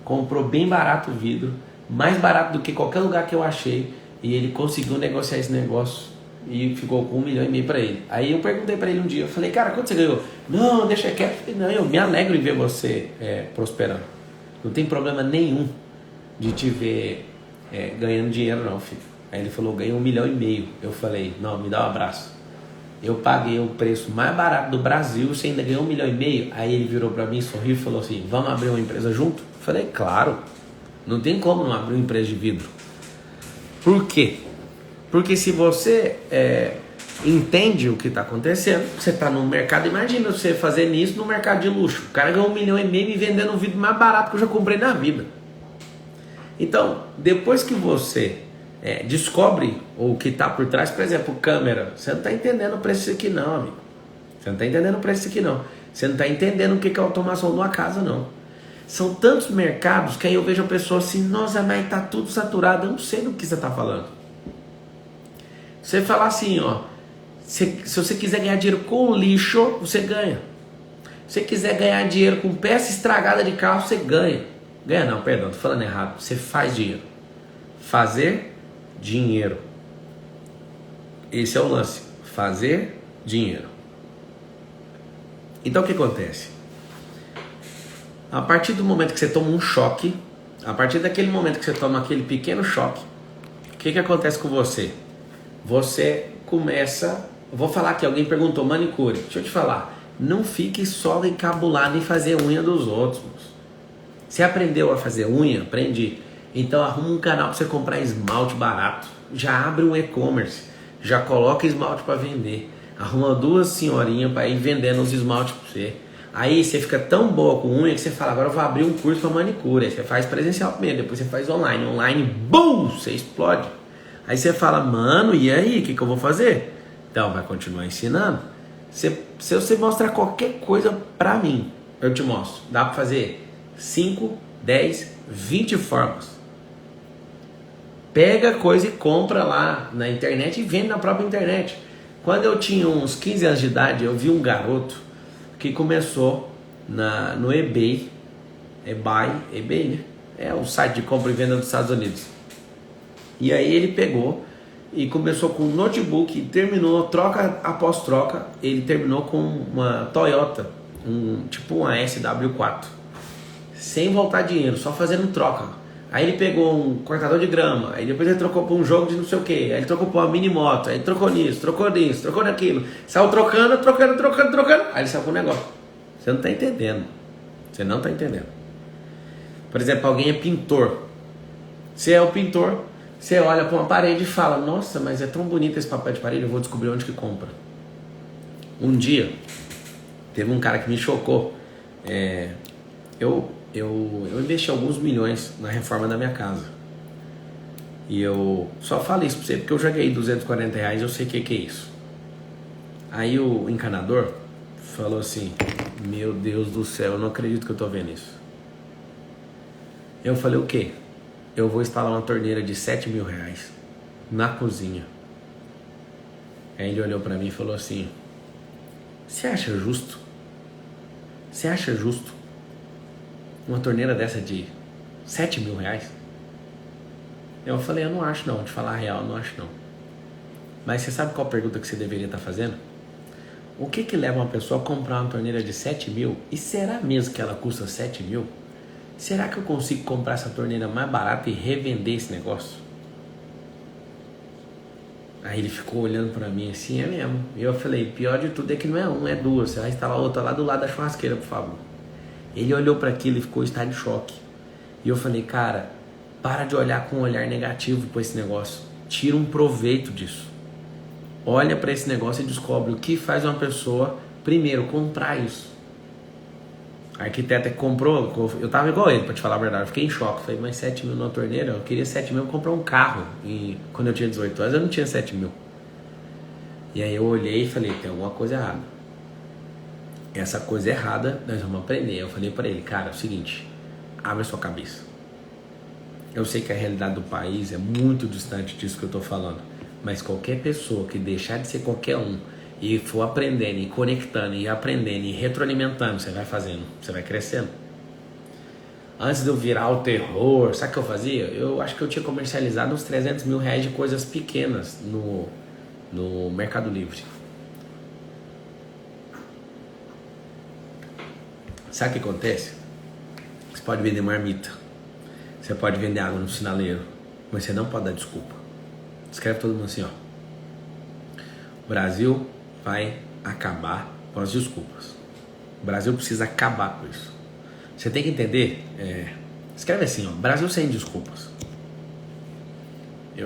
comprou bem barato o vidro, mais barato do que qualquer lugar que eu achei, e ele conseguiu negociar esse negócio e ficou com 1,5 milhão para ele. Aí eu perguntei para ele um dia, eu falei, cara, quanto você ganhou? Não, deixa quieto. Não, eu me alegro em ver você prosperando. Não tem problema nenhum de te ver ganhando dinheiro não, filho. Aí ele falou, ganhei 1,5 milhão. Eu falei, não, me dá um abraço. Eu paguei o preço mais barato do Brasil, você ainda ganhou 1,5 milhão. Aí ele virou pra mim, sorriu e falou assim, vamos abrir uma empresa junto? Eu falei, claro, não tem como não abrir uma empresa de vidro. Por quê? Porque se você entende o que está acontecendo, você está no mercado, imagina você fazendo isso no mercado de luxo. O cara ganhou 1,5 milhão e vendendo um vidro mais barato que eu já comprei na vida. Então, depois que você descobre o que está por trás, por exemplo, câmera, você não está entendendo o preço disso aqui não, amigo. Você não está entendendo o preço disso aqui não. Você não está entendendo o que é a automação de uma casa não. São tantos mercados que aí eu vejo a pessoa assim, nossa, mas está tudo saturado. Eu não sei do que você está falando. Você falar assim, ó, se você quiser ganhar dinheiro com lixo, você ganha. Se você quiser ganhar dinheiro com peça estragada de carro, você ganha. Ganha não, perdão, tô falando errado. Você faz dinheiro. Fazer dinheiro. Esse é o lance. Fazer dinheiro. Então o que acontece? A partir do momento que você toma um choque, a partir daquele momento que você toma aquele pequeno choque, o que acontece com você? Você começa... Vou falar que alguém perguntou manicure. Deixa eu te falar. Não fique só encabulado em fazer unha dos outros. Você aprendeu a fazer unha? Aprendi. Então arruma um canal para você comprar esmalte barato. Já abre um e-commerce. Já coloca esmalte para vender. Arruma 2 senhorinhas para ir vendendo os esmaltes para você. Aí você fica tão boa com unha que você fala, agora eu vou abrir um curso para manicure. Aí você faz presencial primeiro, depois você faz online. Online, BUM! Você explode. Aí você fala, mano, e aí? O que eu vou fazer? Então, vai continuar ensinando. Se você mostrar qualquer coisa pra mim, eu te mostro. Dá pra fazer 5, 10, 20 formas. Pega coisa e compra lá na internet e vende na própria internet. Quando eu tinha uns 15 anos de idade, eu vi um garoto que começou no eBay. eBay, né? É o site de compra e venda dos Estados Unidos. E aí ele pegou e começou com um notebook e terminou, troca após troca, ele terminou com uma Toyota, tipo uma SW4. Sem voltar dinheiro, só fazendo troca. Aí ele pegou um cortador de grama, aí depois ele trocou por um jogo de não sei o que, aí ele trocou por uma mini moto, aí ele trocou nisso, trocou naquilo. Saiu trocando, aí ele saiu com o negócio. Você não está entendendo. Você não está entendendo. Por exemplo, alguém é pintor. Você é o pintor, você olha para uma parede e fala, nossa, mas é tão bonito esse papel de parede, eu vou descobrir onde que compra. Um dia, teve um cara que me chocou. Eu investi alguns milhões na reforma da minha casa. E eu só falo isso pra você porque eu já ganhei 240 reais, eu sei o que é isso. Aí o encanador falou assim, meu Deus do céu, eu não acredito que eu tô vendo isso. Eu falei, o quê? Eu vou instalar uma torneira de 7 mil reais na cozinha. Aí ele olhou pra mim e falou assim, você acha justo? Você acha justo uma torneira dessa de 7 mil reais? Eu falei, eu não acho não, de falar a real, eu não acho não. Mas você sabe qual pergunta que você deveria estar fazendo? O que leva uma pessoa a comprar uma torneira de 7 mil? E será mesmo que ela custa 7 mil? será que eu consigo comprar essa torneira mais barata e revender esse negócio? Aí ele ficou olhando pra mim assim, é mesmo. E eu falei, pior de tudo é que não é uma, é duas. Você vai instalar outra lá do lado da churrasqueira, por favor. Ele olhou pra aquilo e ficou em estado de choque. E eu falei, cara, para de olhar com um olhar negativo pra esse negócio. Tira um proveito disso. Olha pra esse negócio e descobre o que faz uma pessoa, primeiro, comprar isso. A arquiteta que comprou, eu tava igual ele, pra te falar a verdade, eu fiquei em choque. Falei, mas 7 mil numa torneira? Eu queria 7 mil pra comprar um carro. E quando eu tinha 18 anos, eu não tinha 7 mil. E aí eu olhei e falei, tem alguma coisa errada. Essa coisa errada, nós vamos aprender. Eu falei pra ele, cara, é o seguinte, abre a sua cabeça. Eu sei que a realidade do país é muito distante disso que eu tô falando. Mas qualquer pessoa que deixar de ser qualquer um e for aprendendo e conectando e aprendendo e retroalimentando, você vai fazendo, você vai crescendo. Antes de eu virar o terror, sabe o que eu fazia? Eu acho que eu tinha comercializado uns 300 mil reais de coisas pequenas no Mercado Livre. Sabe o que acontece? Você pode vender marmita, você pode vender água no sinaleiro, mas você não pode dar desculpa. Escreve todo mundo assim, ó. O Brasil vai acabar com as desculpas. O Brasil precisa acabar com isso. Você tem que entender, escreve assim, ó, Brasil sem desculpas.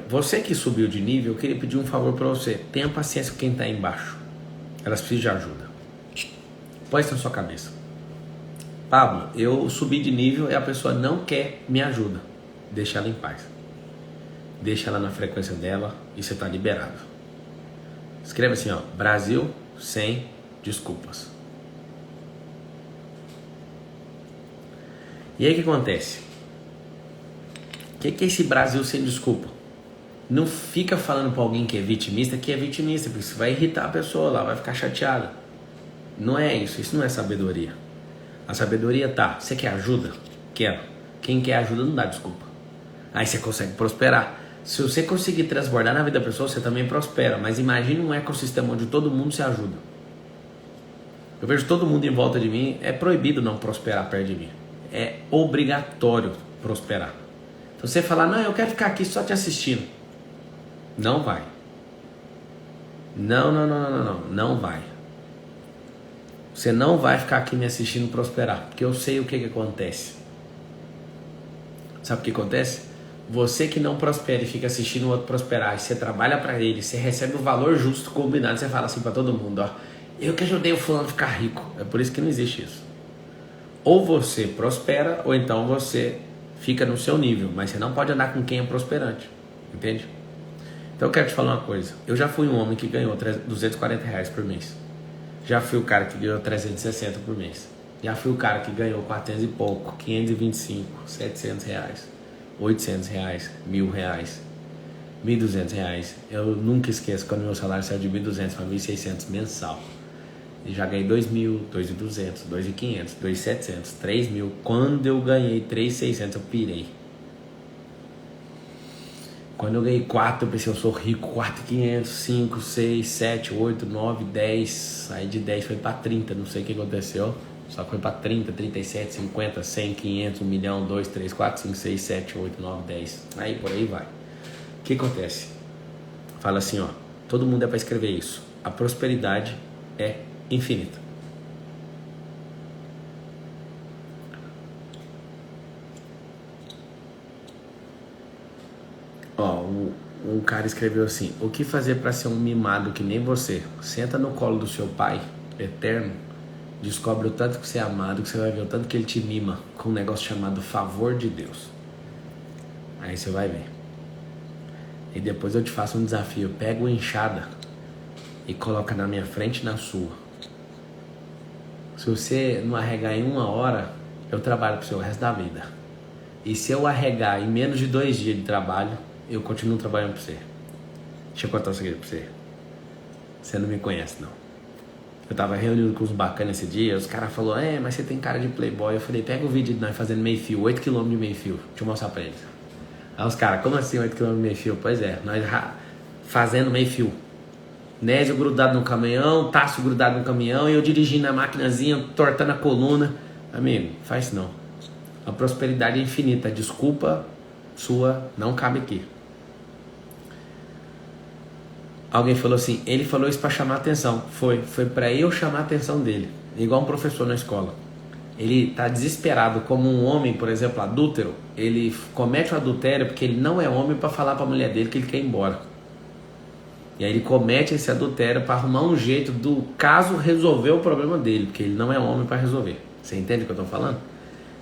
Você que subiu de nível, eu queria pedir um favor para você. Tenha paciência com quem está aí embaixo. Elas precisam de ajuda. Põe isso na sua cabeça. Pablo, eu subi de nível e a pessoa não quer me ajuda. Deixa ela em paz. Deixa ela na frequência dela e você está liberado. Escreva assim, ó, Brasil sem desculpas. E aí o que acontece? O que é esse Brasil sem desculpa? Não fica falando para alguém que é vitimista, porque isso vai irritar a pessoa lá, vai ficar chateada. Não é isso, isso não é sabedoria. A sabedoria tá, você quer ajuda? Quero. Quem quer ajuda não dá desculpa. Aí você consegue prosperar. Se você conseguir transbordar na vida da pessoa, você também prospera. Mas imagine um ecossistema onde todo mundo se ajuda. Eu vejo todo mundo em volta de mim, é proibido não prosperar perto de mim. É obrigatório prosperar. Então você falar, não, eu quero ficar aqui só te assistindo. Não vai. Não vai. Você não vai ficar aqui me assistindo prosperar, porque eu sei o que acontece. Sabe o que acontece? Você que não prospera e fica assistindo o outro prosperar, e você trabalha para ele, você recebe o valor justo, combinado, você fala assim para todo mundo, ó, eu que ajudei o fulano a ficar rico. É por isso que não existe isso. Ou você prospera, ou então você fica no seu nível, mas você não pode andar com quem é prosperante, entende? Então eu quero te falar uma coisa, eu já fui um homem que ganhou 240 reais por mês. Já fui o cara que ganhou 360 por mês. Já fui o cara que ganhou 400 e pouco, 525, 700 reais, 800 reais, 1.000 reais, 1.200 reais. Eu nunca esqueço quando meu salário saiu de 1.200 para 1.600 mensal. E já ganhei 2.000, 2.200, 2.500, 2.700, 3.000. Quando eu ganhei 3.600 eu pirei. Quando eu ganhei 4, eu pensei, eu sou rico, 4.500, 5, 6, 7, 8, 9, 10. Aí de 10 foi pra 30, não sei o que aconteceu. Só foi pra 30, 37, 50, 100, 500, 1 milhão, 2, 3, 4, 5, 6, 7, 8, 9, 10. Aí por aí vai. O que acontece? Fala assim, ó. Todo mundo é pra escrever isso. A prosperidade é infinita. Ó, um cara escreveu assim: o que fazer para ser um mimado que nem você? Senta no colo do seu pai eterno, descobre o tanto que você é amado, que você vai ver o tanto que ele te mima com um negócio chamado favor de Deus. Aí você vai ver. E depois eu te faço um desafio: pega uma enxada e coloca na minha frente e na sua. Se você não arregar em 1 hora, eu trabalho pro seu resto da vida. E se eu arregar em menos de 2 dias de trabalho, eu continuo trabalhando pra você. Deixa eu contar um segredo pra você. Você não me conhece, não. Eu tava reunido com os bacanas esse dia, os caras falaram, mas você tem cara de playboy. Eu falei, pega o vídeo de nós fazendo meio fio, 8 km de meio fio. Deixa eu mostrar pra eles. Aí os caras, como assim 8 km de meio fio? Pois é, nós fazendo meio fio. Nésio grudado no caminhão, Tássio grudado no caminhão, e eu dirigindo a maquinazinha, tortando a coluna. Amigo, faz isso não. A prosperidade é infinita. Desculpa sua não cabe aqui. Alguém falou assim, ele falou isso para chamar atenção. Foi para eu chamar a atenção dele. Igual um professor na escola. Ele está desesperado como um homem, por exemplo, adúltero. Ele comete o adultério porque ele não é homem para falar para a mulher dele que ele quer ir embora. E aí ele comete esse adultério para arrumar um jeito do caso resolver o problema dele, porque ele não é homem para resolver. Você entende o que eu estou falando?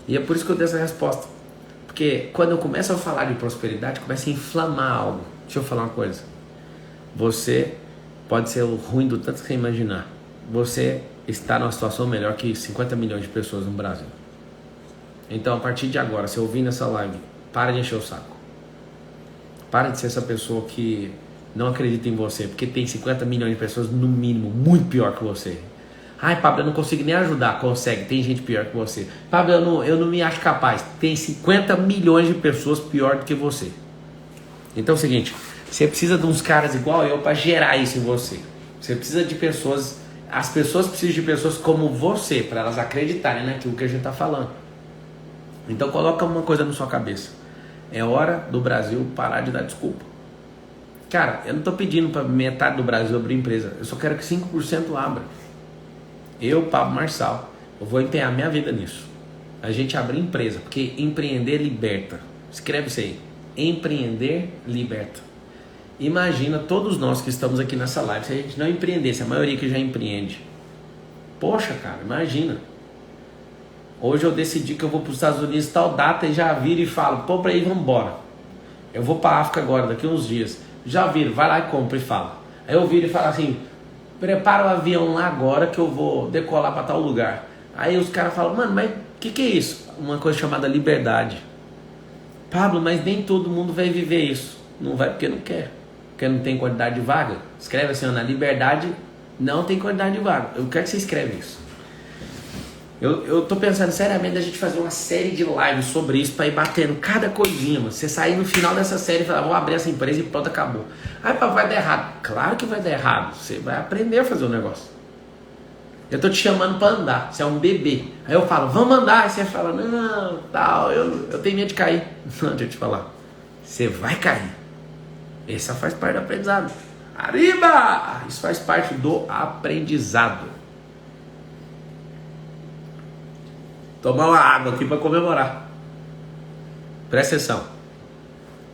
E é por isso que eu dei essa resposta. Porque quando eu começo a falar de prosperidade, começa a inflamar algo. Deixa eu falar uma coisa. Você pode ser o ruim do tanto que você imaginar. Você está numa situação melhor que 50 milhões de pessoas no Brasil. Então, a partir de agora, se eu ouvir nessa live, para de encher o saco. Para de ser essa pessoa que não acredita em você, porque tem 50 milhões de pessoas, no mínimo, muito pior que você. Ai, Pablo, eu não consigo nem ajudar. Consegue, tem gente pior que você. Pablo, eu não me acho capaz. Tem 50 milhões de pessoas pior do que você. Então é o seguinte, você precisa de uns caras igual eu para gerar isso em você. Você precisa de pessoas, as pessoas precisam de pessoas como você, para elas acreditarem naquilo que a gente está falando. Então coloca uma coisa na sua cabeça. É hora do Brasil parar de dar desculpa. Cara, eu não estou pedindo para metade do Brasil abrir empresa. Eu só quero que 5% abra. Eu, Pablo Marçal, eu vou empenhar minha vida nisso. A gente abrir empresa, porque empreender liberta. Escreve isso aí. Empreender liberta. Imagina todos nós que estamos aqui nessa live, se a gente não empreendesse, a maioria que já empreende. Poxa, cara, imagina. Hoje eu decidi que eu vou para os Estados Unidos tal data e já viro e falo, pô, para aí, vamos embora. Eu vou para a África agora, daqui uns dias. Já viro, vai lá e compra e fala. Aí eu viro e falo assim, prepara o avião lá agora que eu vou decolar para tal lugar. Aí os caras falam, mano, mas o que é isso? Uma coisa chamada liberdade. Pablo, mas nem todo mundo vai viver isso. Não vai porque não quer. Porque não tem quantidade de vaga. Escreve assim, ó, na liberdade não tem quantidade de vaga. Eu quero que você escreva isso. Eu tô pensando seriamente a gente fazer uma série de lives sobre isso para ir batendo cada coisinha, mano. Você sair no final dessa série e falar, vou abrir essa empresa e pronto, acabou. Aí, pá, vai dar errado. Claro que vai dar errado. Você vai aprender a fazer o negócio. Eu tô te chamando para andar. Você é um bebê. Aí eu falo, vamos andar. Aí você fala, não, tal, eu tenho medo de cair. Não, deixa eu te falar. Você vai cair. Essa faz parte do aprendizado. Arriba! Isso faz parte do aprendizado. Tomar uma água aqui para comemorar. Presta atenção.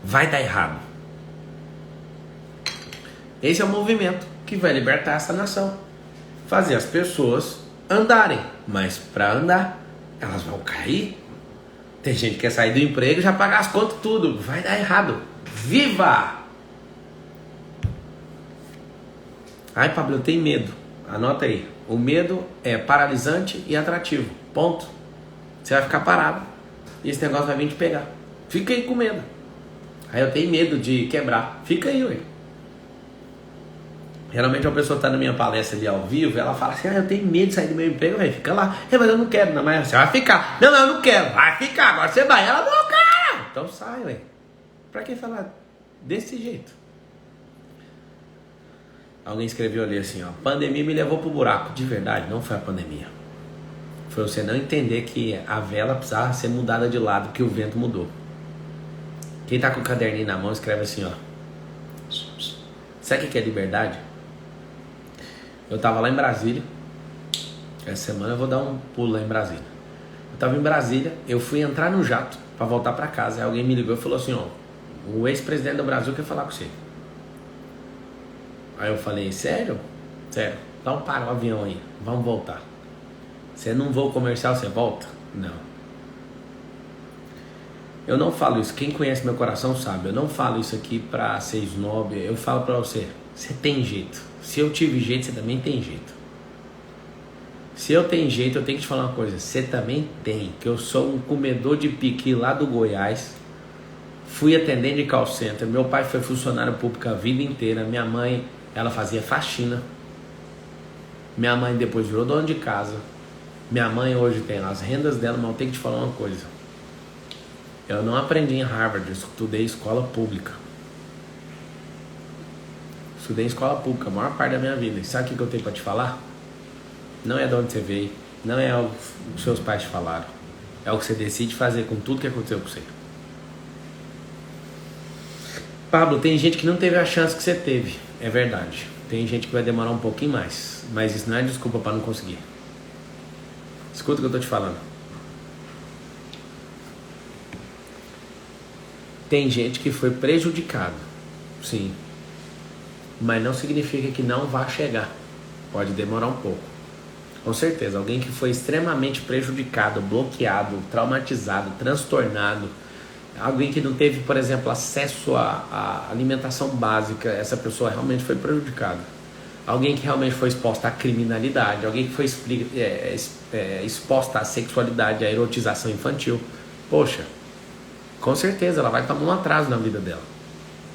Vai dar errado. Esse é o movimento que vai libertar essa nação. Fazer as pessoas andarem. Mas para andar, elas vão cair. Tem gente que quer sair do emprego e já pagar as contas tudo. Vai dar errado. Viva! Ai, Pablo, eu tenho medo. Anota aí. O medo é paralisante e atrativo. Ponto. Você vai ficar parado e esse negócio vai vir te pegar. Fica aí com medo. Aí eu tenho medo de quebrar. Fica aí, ué. Geralmente uma pessoa está na minha palestra ali ao vivo, ela fala assim, eu tenho medo de sair do meu emprego, véio. Fica lá. Mas eu não quero, não, mas você vai ficar. Não, eu não quero. Vai ficar, agora você vai. Ela, não, cara. Então sai, ué. Pra que falar desse jeito? Alguém escreveu ali assim, ó, pandemia me levou pro buraco. De verdade, não foi a pandemia. Foi você não entender que a vela precisava ser mudada de lado, porque o vento mudou. Quem tá com o caderninho na mão, escreve assim, ó. Sabe o que é liberdade? Eu tava lá em Brasília. Essa semana eu vou dar um pulo lá em Brasília. Eu tava em Brasília, eu fui entrar no jato pra voltar pra casa. Aí alguém me ligou e falou assim, ó, o ex-presidente do Brasil quer falar com você. Aí eu falei, sério? Sério. Então para o avião aí, vamos voltar. Você não voo comercial, você volta? Não. Eu não falo isso. Quem conhece meu coração sabe. Eu não falo isso aqui pra ser snob. Eu falo pra você. Você tem jeito. Se eu tive jeito, você também tem jeito. Se eu tenho jeito, eu tenho que te falar uma coisa. Você também tem. Que eu sou um comedor de piqui lá do Goiás. Fui atendente de call center. Meu pai foi funcionário público a vida inteira. Minha mãe, ela fazia faxina. Minha mãe depois virou dona de casa. Minha mãe hoje tem as rendas dela, mas eu tenho que te falar uma coisa. Eu não aprendi em Harvard, eu estudei em escola pública. Estudei em escola pública a maior parte da minha vida. E sabe o que eu tenho para te falar? Não é de onde você veio, não é o que seus pais te falaram. É o que você decide fazer com tudo que aconteceu com você. Pablo, tem gente que não teve a chance que você teve. É verdade. Tem gente que vai demorar um pouquinho mais. Mas isso não é desculpa para não conseguir. Escuta o que eu tô te falando. Tem gente que foi prejudicado. Sim. Mas não significa que não vá chegar. Pode demorar um pouco. Com certeza. Alguém que foi extremamente prejudicado, bloqueado, traumatizado, transtornado. Alguém que não teve, por exemplo, acesso à alimentação básica. Essa pessoa realmente foi prejudicada. Alguém que realmente foi exposta à criminalidade. Alguém que foi exposta à sexualidade, à erotização infantil. Poxa, com certeza ela vai tomar um atraso na vida dela.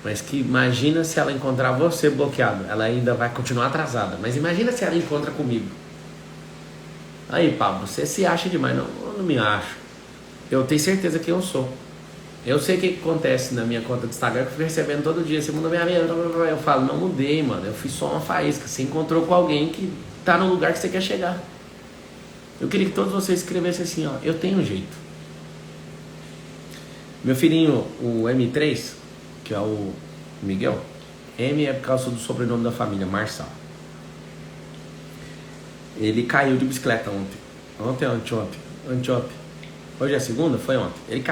Mas que imagina se ela encontrar você bloqueado. Ela ainda vai continuar atrasada. Mas imagina se ela encontra comigo. Aí, Pablo, você se acha demais. Não, eu não me acho. Eu tenho certeza que eu sou. Eu sei o que acontece na minha conta do Instagram, que eu fico recebendo todo dia. Você muda minha vida. Eu falo, não mudei, mano. Eu fiz só uma faísca. Você encontrou com alguém que tá no lugar que você quer chegar. Eu queria que todos vocês escrevessem assim, ó. Eu tenho um jeito. Meu filhinho, o M3, que é o Miguel. M é por causa do sobrenome da família, Marçal. Ele caiu de bicicleta ontem. Anteontem. Hoje é segunda? Foi ontem. Ele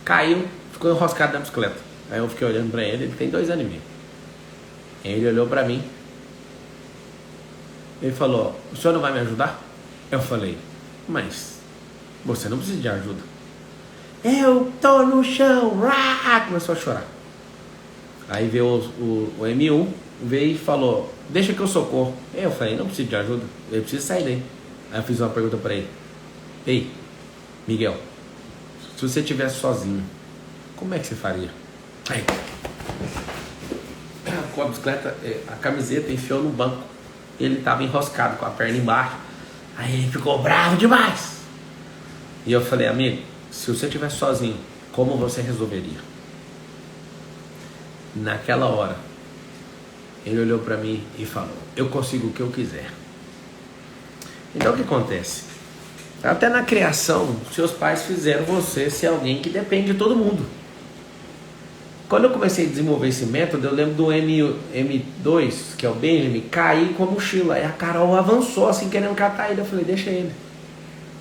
caiu, ficou enroscado na bicicleta. Aí eu fiquei olhando pra ele tem 2 anos e meio. Ele olhou pra mim. Ele falou, o senhor não vai me ajudar? Eu falei, mas você não precisa de ajuda. Eu tô no chão. Começou a chorar. Aí veio o M1, veio e falou, deixa que eu socorro. Eu falei, não preciso de ajuda, eu preciso sair daí. Aí eu fiz uma pergunta pra ele. Ei, Miguel, se você estivesse sozinho, como é que você faria? Aí, com a bicicleta, a camiseta enfiou no banco. Ele tava enroscado com a perna embaixo. Aí ele ficou bravo demais. E eu falei, amigo, se você estivesse sozinho, como você resolveria? Naquela hora, ele olhou para mim e falou, eu consigo o que eu quiser. Então o que acontece? Até na criação, seus pais fizeram você ser alguém que depende de todo mundo. Quando eu comecei a desenvolver esse método, eu lembro do M2, que é o Benjamin, cair com a mochila. Aí a Carol avançou assim, querendo catar ele. Eu falei, deixa ele.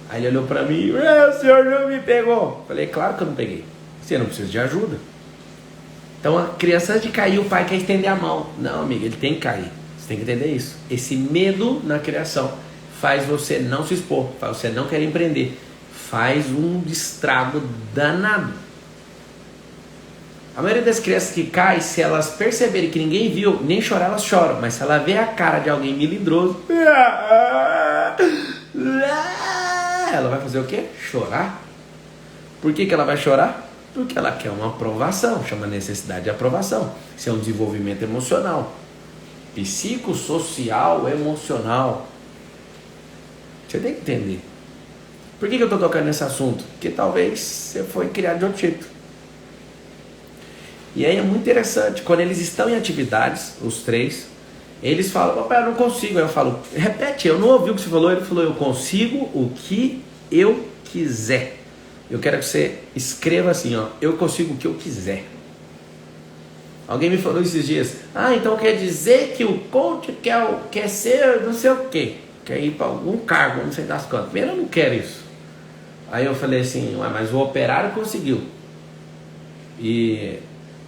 Aí ele olhou pra mim, o senhor não me pegou. Eu falei, claro que eu não peguei. Você não precisa de ajuda. Então a criança, antes de cair, o pai quer estender a mão. Não, amigo, ele tem que cair. Você tem que entender isso. Esse medo na criação faz você não se expor, faz você não querer empreender. Faz um estrago danado. A maioria das crianças que caem, se elas perceberem que ninguém viu, nem chorar, elas choram. Mas se ela vê a cara de alguém melindroso, ela vai fazer o quê? Chorar. Por que ela vai chorar? Porque ela quer uma aprovação, chama necessidade de aprovação. Isso é um desenvolvimento emocional, psicossocial, emocional. Você tem que entender. Por que eu estou tocando nesse assunto? Porque talvez você foi criado de outro jeito. E aí é muito interessante, quando eles estão em atividades, os 3, eles falam, papai, eu não consigo. Aí eu falo, repete, eu não ouvi o que você falou. Ele falou, eu consigo o que eu quiser. Eu quero que você escreva assim, ó, eu consigo o que eu quiser. Alguém me falou esses dias, então quer dizer que o coach quer ser não sei o quê, quer ir para algum cargo, não sei das quantas. Primeiro, eu não quero isso. Aí eu falei assim, mas o operário conseguiu. E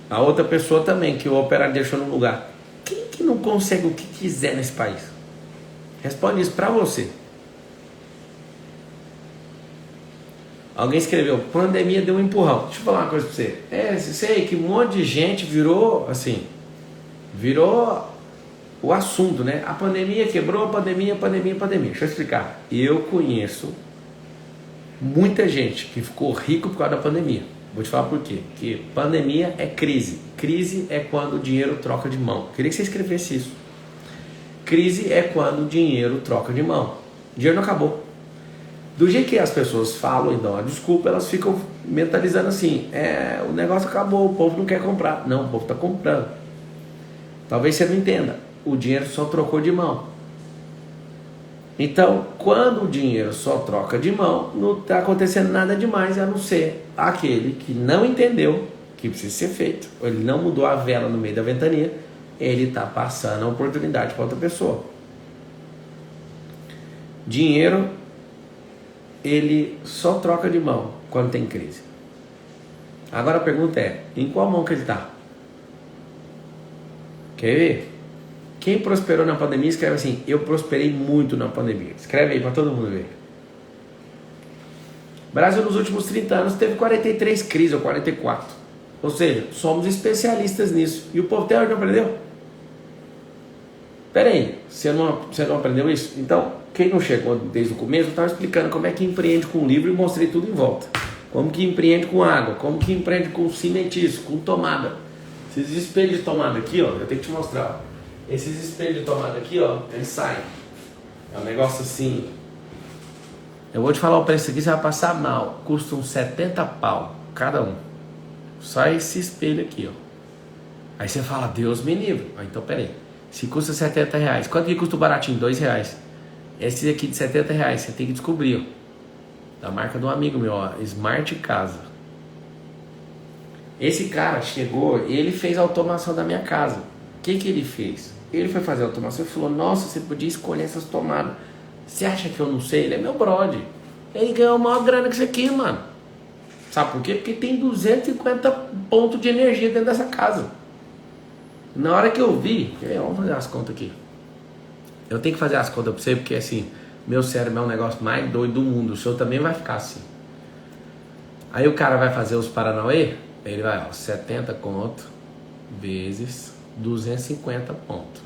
a outra pessoa também, que o operário deixou no lugar. Quem que não consegue o que quiser nesse país? Responde isso pra você. Alguém escreveu, pandemia deu um empurrão. Deixa eu falar uma coisa pra você. Sei que um monte de gente virou o assunto, né? A pandemia quebrou, pandemia. Deixa eu explicar. Eu conheço muita gente que ficou rico por causa da pandemia. Vou te falar por quê. Porque pandemia é crise. Crise é quando o dinheiro troca de mão. Queria que você escrevesse isso. Crise é quando o dinheiro troca de mão. O dinheiro não acabou. Do jeito que as pessoas falam e dão a desculpa, elas ficam mentalizando assim, o negócio acabou, o povo não quer comprar. Não, o povo está comprando. Talvez você não entenda, o dinheiro só trocou de mão. Então, quando o dinheiro só troca de mão, não está acontecendo nada demais, a não ser aquele que não entendeu que precisa ser feito, ou ele não mudou a vela no meio da ventania, ele está passando a oportunidade para outra pessoa. Dinheiro, ele só troca de mão quando tem crise. Agora a pergunta é, em qual mão que ele está? Quer ver? Quem prosperou na pandemia, escreve assim, eu prosperei muito na pandemia. Escreve aí para todo mundo ver. O Brasil nos últimos 30 anos teve 43 crises, ou 44. Ou seja, somos especialistas nisso. E o povo até hoje não aprendeu? Pera aí, você não aprendeu isso? Então, quem não chegou desde o começo, eu estava explicando como é que empreende com livro e mostrei tudo em volta. Como que empreende com água, como que empreende com cimentício, com tomada. Esses espelhos de tomada aqui, ó, eu tenho que te mostrar. Esses espelhos de tomada aqui, ó, eles saem. É um negócio assim. Eu vou te falar o preço aqui, você vai passar mal. Custa uns 70 pau cada um. Só esse espelho aqui, ó. Aí você fala, Deus me livre. Então, peraí. Se custa 70 reais, quanto que custa o baratinho? 2 reais. Esse aqui de 70 reais, você tem que descobrir, ó. Da marca de um amigo meu, ó. Smart Casa. Esse cara chegou, ele fez a automação da minha casa. O que ele fez? Ele foi fazer a automação e falou, nossa, você podia escolher essas tomadas. Você acha que eu não sei? Ele é meu brother. Ele ganhou a maior grana que isso aqui, mano. Sabe por quê? Porque tem 250 pontos de energia dentro dessa casa. Na hora que eu vi, vamos fazer as contas aqui. Eu tenho que fazer as contas pra você, porque assim, meu cérebro é um negócio mais doido do mundo. O seu também vai ficar assim. Aí o cara vai fazer os Paranauê, ele vai, ó, 70 conto vezes 250 pontos.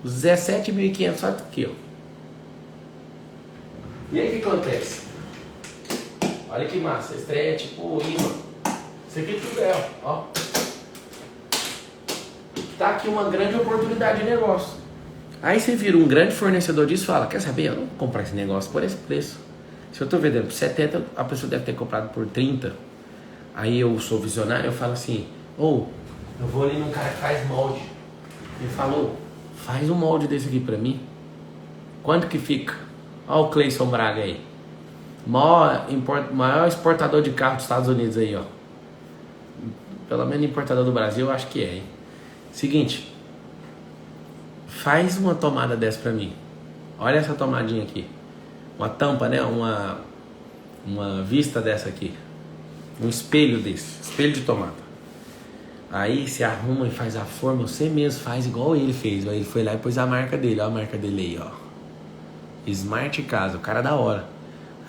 17.500 só aqui, ó. E aí o que acontece? Olha que massa, esse trem é tipo imã. Isso aqui tudo é, ó. Tá aqui uma grande oportunidade de negócio. Aí você vira um grande fornecedor disso e fala, quer saber, eu não vou comprar esse negócio por esse preço. Se eu tô vendendo por 70, a pessoa deve ter comprado por 30. Aí eu sou visionário, eu falo assim, eu vou ali num cara que faz molde. Ele falou, faz um molde desse aqui pra mim. Quanto que fica? Olha o Cleison Braga aí. Maior exportador de carro dos Estados Unidos aí, ó. Pelo menos importador do Brasil, eu acho que é, hein? Seguinte. Faz uma tomada dessa pra mim. Olha essa tomadinha aqui. Uma tampa, né? Uma vista dessa aqui. Um espelho desse. Espelho de tomada. Aí você arruma e faz a forma. Você mesmo faz igual ele fez. Aí ele foi lá e pôs a marca dele. Olha a marca dele aí, ó. Smart Casa. O cara da hora.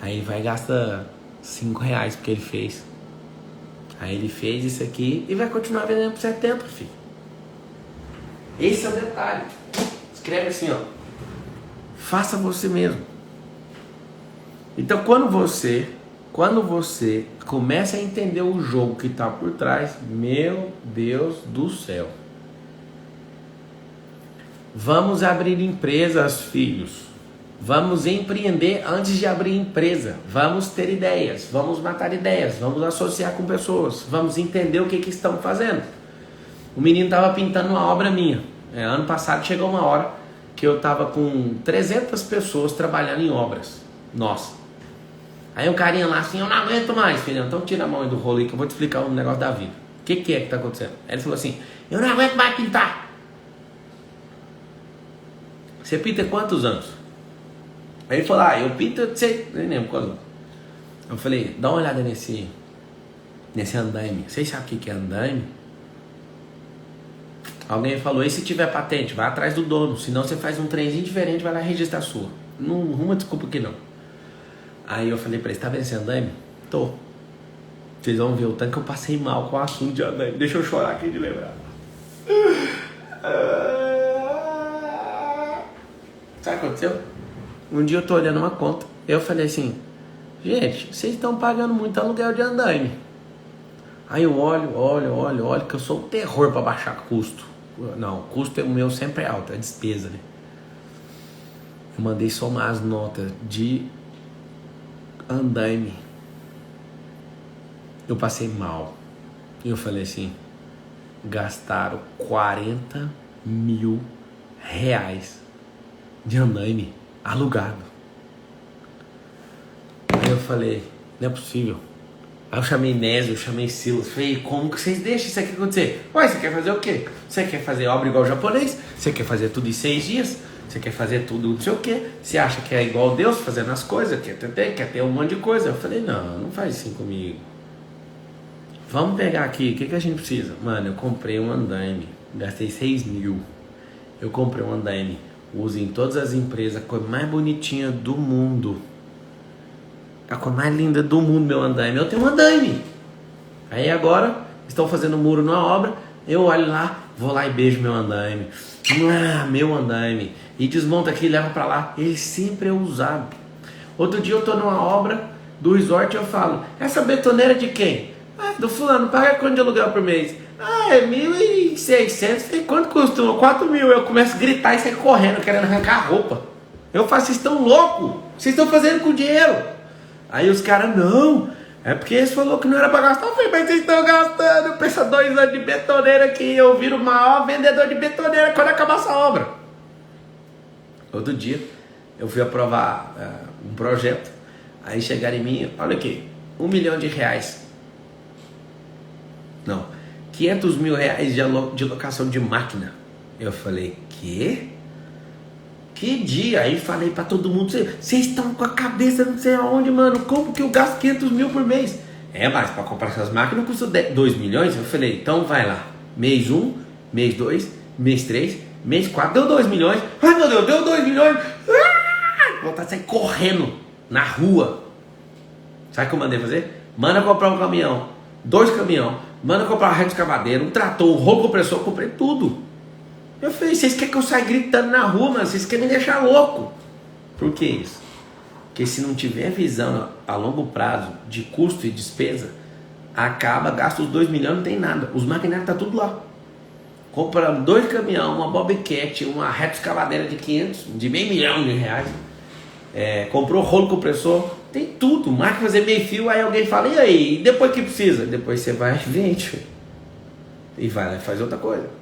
Aí ele vai e gasta 5 reais porque ele fez. Aí ele fez isso aqui e vai continuar vendendo por 70, filho. Esse é o detalhe. Escreve assim, ó. Faça você mesmo. Então quando você começa a entender o jogo que está por trás, meu Deus do céu. Vamos abrir empresas, filhos. Vamos empreender antes de abrir empresa. Vamos ter ideias, vamos matar ideias, vamos associar com pessoas, vamos entender o que estão fazendo. O menino estava pintando uma obra minha. Ano passado chegou uma hora que eu estava com 300 pessoas trabalhando em obras. Nossa. Aí um carinha lá assim, eu não aguento mais, filhão. Então tira a mão aí do rolo aí que eu vou te explicar um negócio da vida. O que é que está acontecendo? Aí ele falou assim, eu não aguento mais pintar. Você pinta quantos anos? Aí ele falou, eu pinto, nem lembro quando. Eu falei, dá uma olhada nesse andaime. Vocês sabem o que é andaime? Alguém falou, e se tiver patente, vai atrás do dono. Senão você faz um trenzinho diferente, vai lá registrar a sua. Não arruma desculpa que não. Aí eu falei pra ele, tá vendo esse andaime? Tô. Vocês vão ver o tanto que eu passei mal com o assunto de andaime. Deixa eu chorar aqui de lembrar. Sabe o que aconteceu? Um dia eu tô olhando uma conta. Eu falei assim, gente, vocês estão pagando muito aluguel de andaime. Aí eu olho, que eu sou um terror pra baixar custo. Não, custo o meu sempre é alto, é despesa, né? Eu mandei somar as notas de andaime. Eu passei mal. E eu falei assim, gastaram 40 mil reais de andaime alugado. Aí eu falei, não é possível. Aí eu chamei Nésio, eu chamei Silas. Falei, como que vocês deixam isso aqui acontecer? Ué, você quer fazer o quê? Você quer fazer obra igual o japonês? Você quer fazer tudo em 6 dias? Você quer fazer tudo não sei o quê? Você acha que é igual Deus fazendo as coisas? Quer ter um monte de coisa? Eu falei, não faz assim comigo. Vamos pegar aqui, o que a gente precisa? Mano, eu comprei um andaime, gastei 6 mil. Eu comprei um andaime, uso em todas as empresas, a coisa mais bonitinha do mundo. A coisa mais linda do mundo, meu andaime. Eu tenho um andaime. Aí agora, estão fazendo muro numa obra, eu olho lá, vou lá e beijo meu andaime. Meu andaime. E desmonta aqui e leva pra lá. Ele sempre é usado. Outro dia eu tô numa obra do resort e eu falo, essa betoneira de quem? Ah, do fulano, paga quanto de aluguel por mês? Ah, é 1.600. E quanto custou? 4 mil. Eu começo a gritar e sair correndo, querendo arrancar a roupa. Eu falo, vocês estão loucos? Vocês estão fazendo com dinheiro? Aí os caras, não, é porque eles falaram que não era pra gastar. Eu falei, mas vocês estão gastando. Pensa 2 anos de betoneira aqui, eu viro o maior vendedor de betoneira quando acabar essa obra. Outro dia, eu fui aprovar um projeto. Aí chegaram em mim, olha aqui, R$1 milhão. Não, 500 mil reais de locação de máquina. Eu falei, quê? Que dia? Aí falei pra todo mundo, vocês estão com a cabeça não sei aonde, mano. Como que eu gasto 500 mil por mês? Mas pra comprar essas máquinas custa 2 milhões. Eu falei, então vai lá. Mês 1, mês 2, mês 3, mês 4, deu 2 milhões. Ai meu Deus, deu 2 milhões. Voltar a sair correndo na rua. Sabe o que eu mandei fazer? Manda comprar um caminhão, 2 caminhões. Manda comprar uma rede escavadeira, um trator, um rolo compressor. Comprei tudo. Eu falei, vocês querem que eu saia gritando na rua, mano? Vocês querem me deixar louco. Por que isso? Porque se não tiver visão a longo prazo de custo e despesa, acaba, gasta os 2 milhões, não tem nada. Os maquinários tá tudo lá. Comprando 2 caminhões, uma bobcat, uma reta escavadeira de 500, de meio milhão de reais. Comprou rolo compressor, tem tudo. Máquina fazer meio fio, aí alguém fala, e aí? E depois que precisa? Depois você vai e vende. E vai lá e faz outra coisa.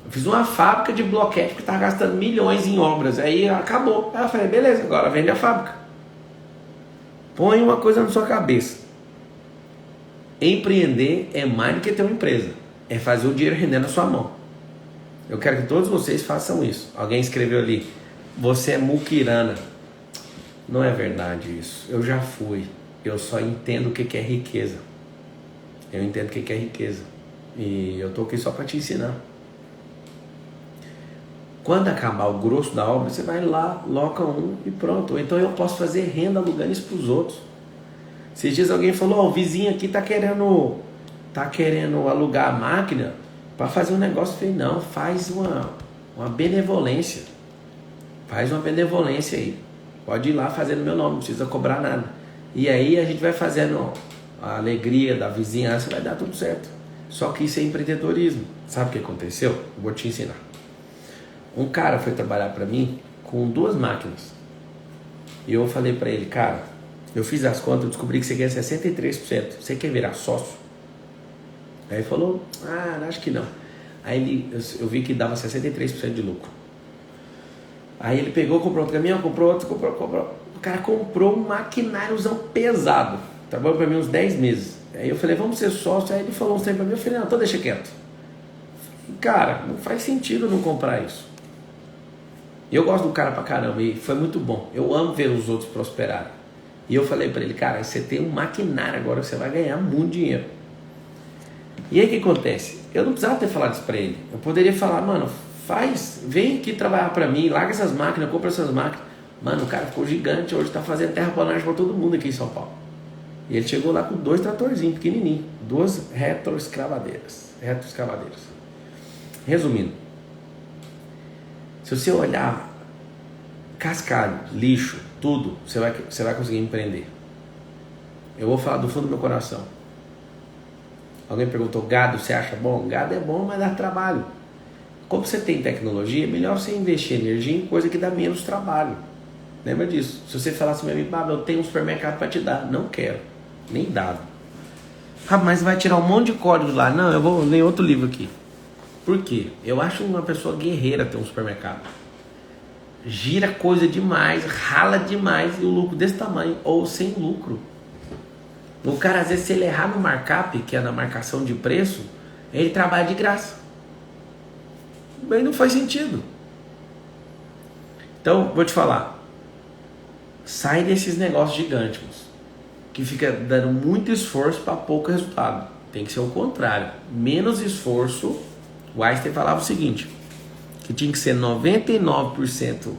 Eu fiz uma fábrica de bloquete que estava gastando milhões em obras. Aí acabou. Aí eu falei, beleza, agora vende a fábrica. Põe uma coisa na sua cabeça. Empreender é mais do que ter uma empresa. É fazer o dinheiro render na sua mão. Eu quero que todos vocês façam isso. Alguém escreveu ali, você é muquirana. Não é verdade isso. Eu já fui. Eu só entendo o que é riqueza. Eu entendo o que é riqueza. E eu tô aqui só para te ensinar. Quando acabar o grosso da obra, você vai lá, loca um e pronto. Ou então eu posso fazer renda alugando isso para os outros. Esses dias alguém falou, o vizinho aqui tá querendo alugar a máquina para fazer um negócio. Eu falei, não, faz uma benevolência. Faz uma benevolência aí. Pode ir lá fazer no meu nome, não precisa cobrar nada. E aí a gente vai fazendo a alegria da vizinhança, vai dar tudo certo. Só que isso é empreendedorismo. Sabe o que aconteceu? Eu vou te ensinar. Um cara foi trabalhar para mim com 2 máquinas. E eu falei para ele, cara, eu fiz as contas, eu descobri que você ganha 63%. Você quer virar sócio? Aí ele falou, acho que não. Aí eu vi que dava 63% de lucro. Aí ele pegou, comprou outro caminhão, comprou outro. O cara comprou um maquináriozão pesado. Trabalhou para mim uns 10 meses. Aí eu falei, vamos ser sócios. Aí ele falou um tempo para mim, eu falei, não, então deixa quieto. Cara, não faz sentido não comprar isso. Eu gosto do cara pra caramba e foi muito bom. Eu amo ver os outros prosperarem. E eu falei pra ele, cara, você tem um maquinário agora, você vai ganhar muito dinheiro. E aí o que acontece? Eu não precisava ter falado isso pra ele. Eu poderia falar, mano, vem aqui trabalhar pra mim, larga essas máquinas, compra essas máquinas. Mano, o cara ficou gigante, hoje tá fazendo terraplanagem pra todo mundo aqui em São Paulo. E ele chegou lá com 2 tratorzinhos, pequenininhos, 2 retroescavadeiras. Resumindo, se você olhar cascalho, lixo, tudo, você vai conseguir empreender. Eu vou falar do fundo do meu coração. Alguém perguntou, gado você acha bom? Gado é bom, mas dá trabalho. Como você tem tecnologia, é melhor você investir energia em coisa que dá menos trabalho. Lembra disso? Se você falar assim, meu amigo, eu tenho um supermercado para te dar. Não quero, nem dado. Mas vai tirar um monte de código lá. Não, eu vou ler outro livro aqui. Por quê? Eu acho uma pessoa guerreira ter um supermercado. gira coisa demais, rala demais e o lucro desse tamanho ou sem lucro. O cara, às vezes, se ele errar no markup, que é na marcação de preço, ele trabalha de graça. Mas não faz sentido. Então, vou te falar. Sai desses negócios gigantes, que fica dando muito esforço para pouco resultado. Tem que ser o contrário. Menos esforço. O Einstein falava o seguinte, que tinha que ser 99%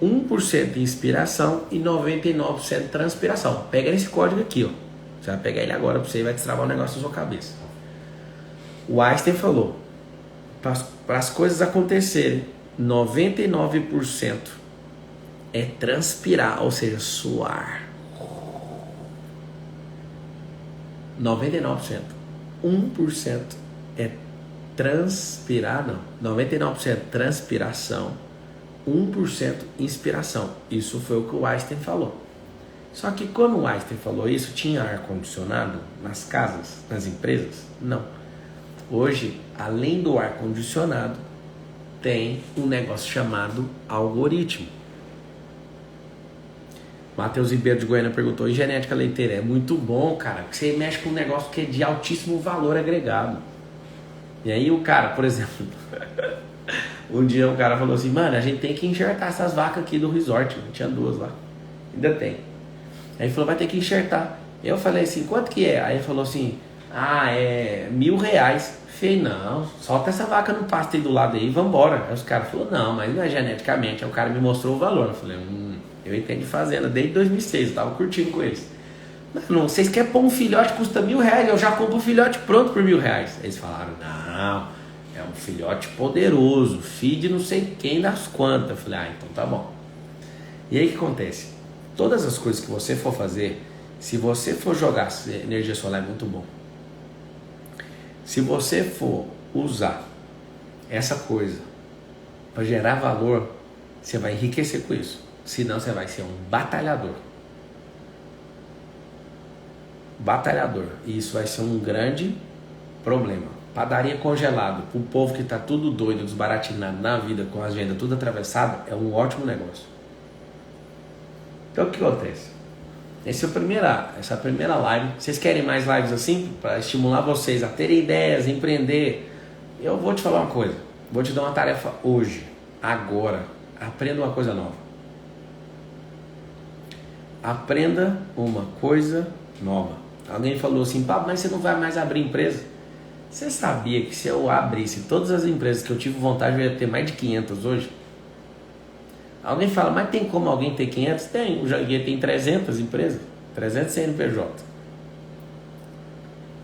1% inspiração e 99% transpiração. Pega esse código aqui, ó. Você vai pegar ele agora para você e vai destravar um negócio na sua cabeça. O Einstein falou, para as coisas acontecerem, 99% é transpirar, ou seja, suar. 99%. 1% é transpirar, não. 99% transpiração, 1% inspiração. Isso foi o que o Einstein falou. Só que quando o Einstein falou isso, tinha ar-condicionado nas casas, nas empresas? Não. Hoje, além do ar-condicionado, tem um negócio chamado algoritmo. Matheus Ribeiro de Goiânia perguntou, e genética leiteira? É muito bom, cara, porque você mexe com um negócio que é de altíssimo valor agregado. E aí o cara, por exemplo, um dia o cara falou assim, mano, a gente tem que enxertar essas vacas aqui do resort. Tinha 2 lá, ainda tem. Aí ele falou, vai ter que enxertar. Eu falei assim, quanto que é? Aí ele falou assim, é R$1.000. Falei, não, solta essa vaca no pasto aí do lado aí e vambora. Aí os caras falaram, não, mas não é geneticamente. Aí o cara me mostrou o valor. Eu falei, eu entendo de fazenda desde 2006, eu tava curtindo com eles. Mano, vocês querem pôr um filhote que custa R$1.000, eu já compro um filhote pronto por R$1.000. Eles falaram, não, é um filhote poderoso, feed não sei quem das quantas. Eu falei, então tá bom. E aí o que acontece? Todas as coisas que você for fazer, se você for jogar, energia solar é muito bom. Se você for usar essa coisa para gerar valor, você vai enriquecer com isso. Senão você vai ser um batalhador. Batalhador. E isso vai ser um grande problema. Padaria congelado, para o povo que está tudo doido, desbaratinado na vida, com a agenda tudo atravessada, é um ótimo negócio. Então o que acontece? Essa é a primeira live. Vocês querem mais lives assim? Para estimular vocês a terem ideias, empreender? Eu vou te falar uma coisa. Vou te dar uma tarefa hoje, agora. Aprenda uma coisa nova. Aprenda uma coisa nova. Alguém falou assim, Pablo, mas você não vai mais abrir empresa? Você sabia que se eu abrisse todas as empresas que eu tive vontade, eu ia ter mais de 500 hoje? Alguém fala, mas tem como alguém ter 500? Tem, o Jaguar tem 300 empresas, 300 CNPJ.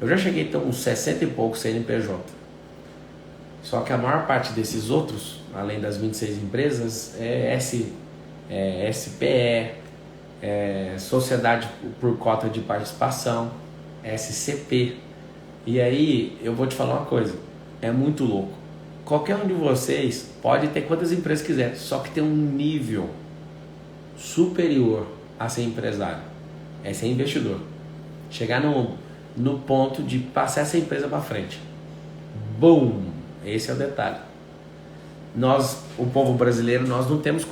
Eu já cheguei a ter uns 60 e poucos CNPJ. Só que a maior parte desses outros, além das 26 empresas, é SPE, Sociedade por Cota de Participação, SCP. E aí, eu vou te falar uma coisa, é muito louco. Qualquer um de vocês pode ter quantas empresas quiser, só que tem um nível superior a ser empresário, é ser investidor. Chegar no ponto de passar essa empresa para frente. Boom! Esse é o detalhe. Nós, o povo brasileiro, nós não temos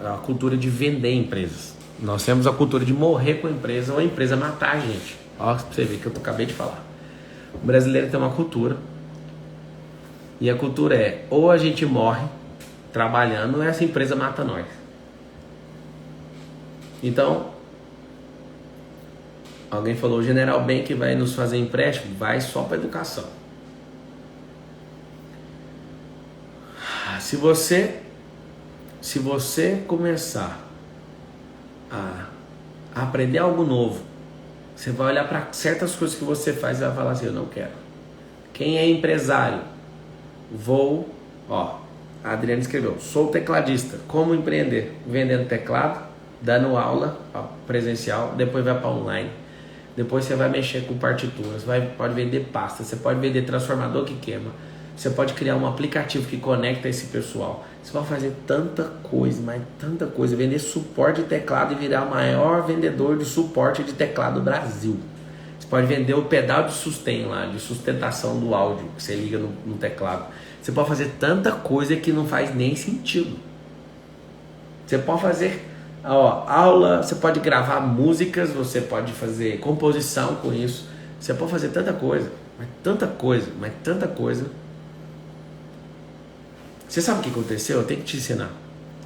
a cultura de vender empresas. Nós temos a cultura de morrer com a empresa ou a empresa matar a gente. Olha pra você ver que eu acabei de falar. O brasileiro tem uma cultura. E a cultura é, ou a gente morre trabalhando, ou essa empresa mata nós. Então, alguém falou, o General Bank vai nos fazer empréstimo? Vai só para educação. Se você começar a aprender algo novo, você vai olhar para certas coisas que você faz e vai falar assim, eu não quero. Quem é empresário? A Adriana escreveu, sou tecladista, como empreender? Vendendo teclado, dando aula presencial, depois vai para online, depois você vai mexer com partituras, pode vender pasta, você pode vender transformador que queima, você pode criar um aplicativo que conecta esse pessoal, você vai fazer tanta coisa, mas tanta coisa, vender suporte de teclado e virar o maior vendedor de suporte de teclado do Brasil. Você pode vender o pedal de sustain lá, de sustentação do áudio, que você liga no teclado. Você pode fazer tanta coisa que não faz nem sentido. Você pode fazer aula, você pode gravar músicas, você pode fazer composição com isso. Você pode fazer tanta coisa, mas tanta coisa, mas tanta coisa. Você sabe o que aconteceu? Eu tenho que te ensinar.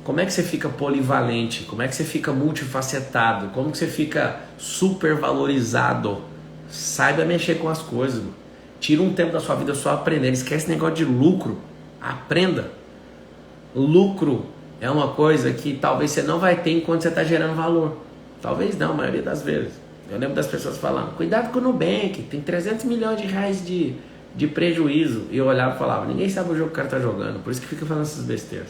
Como é que você fica polivalente? Como é que você fica multifacetado? Como que você fica super valorizado? Saiba mexer com as coisas. Mano. Tira um tempo da sua vida só aprendendo. Esquece esse negócio de lucro. Aprenda. Lucro é uma coisa que talvez você não vai ter enquanto você está gerando valor. Talvez não, a maioria das vezes. Eu lembro das pessoas falando, cuidado com o Nubank, tem 300 milhões de reais de prejuízo. E eu olhava e falava, ninguém sabe o jogo que o cara está jogando, por isso que fica falando essas besteiras.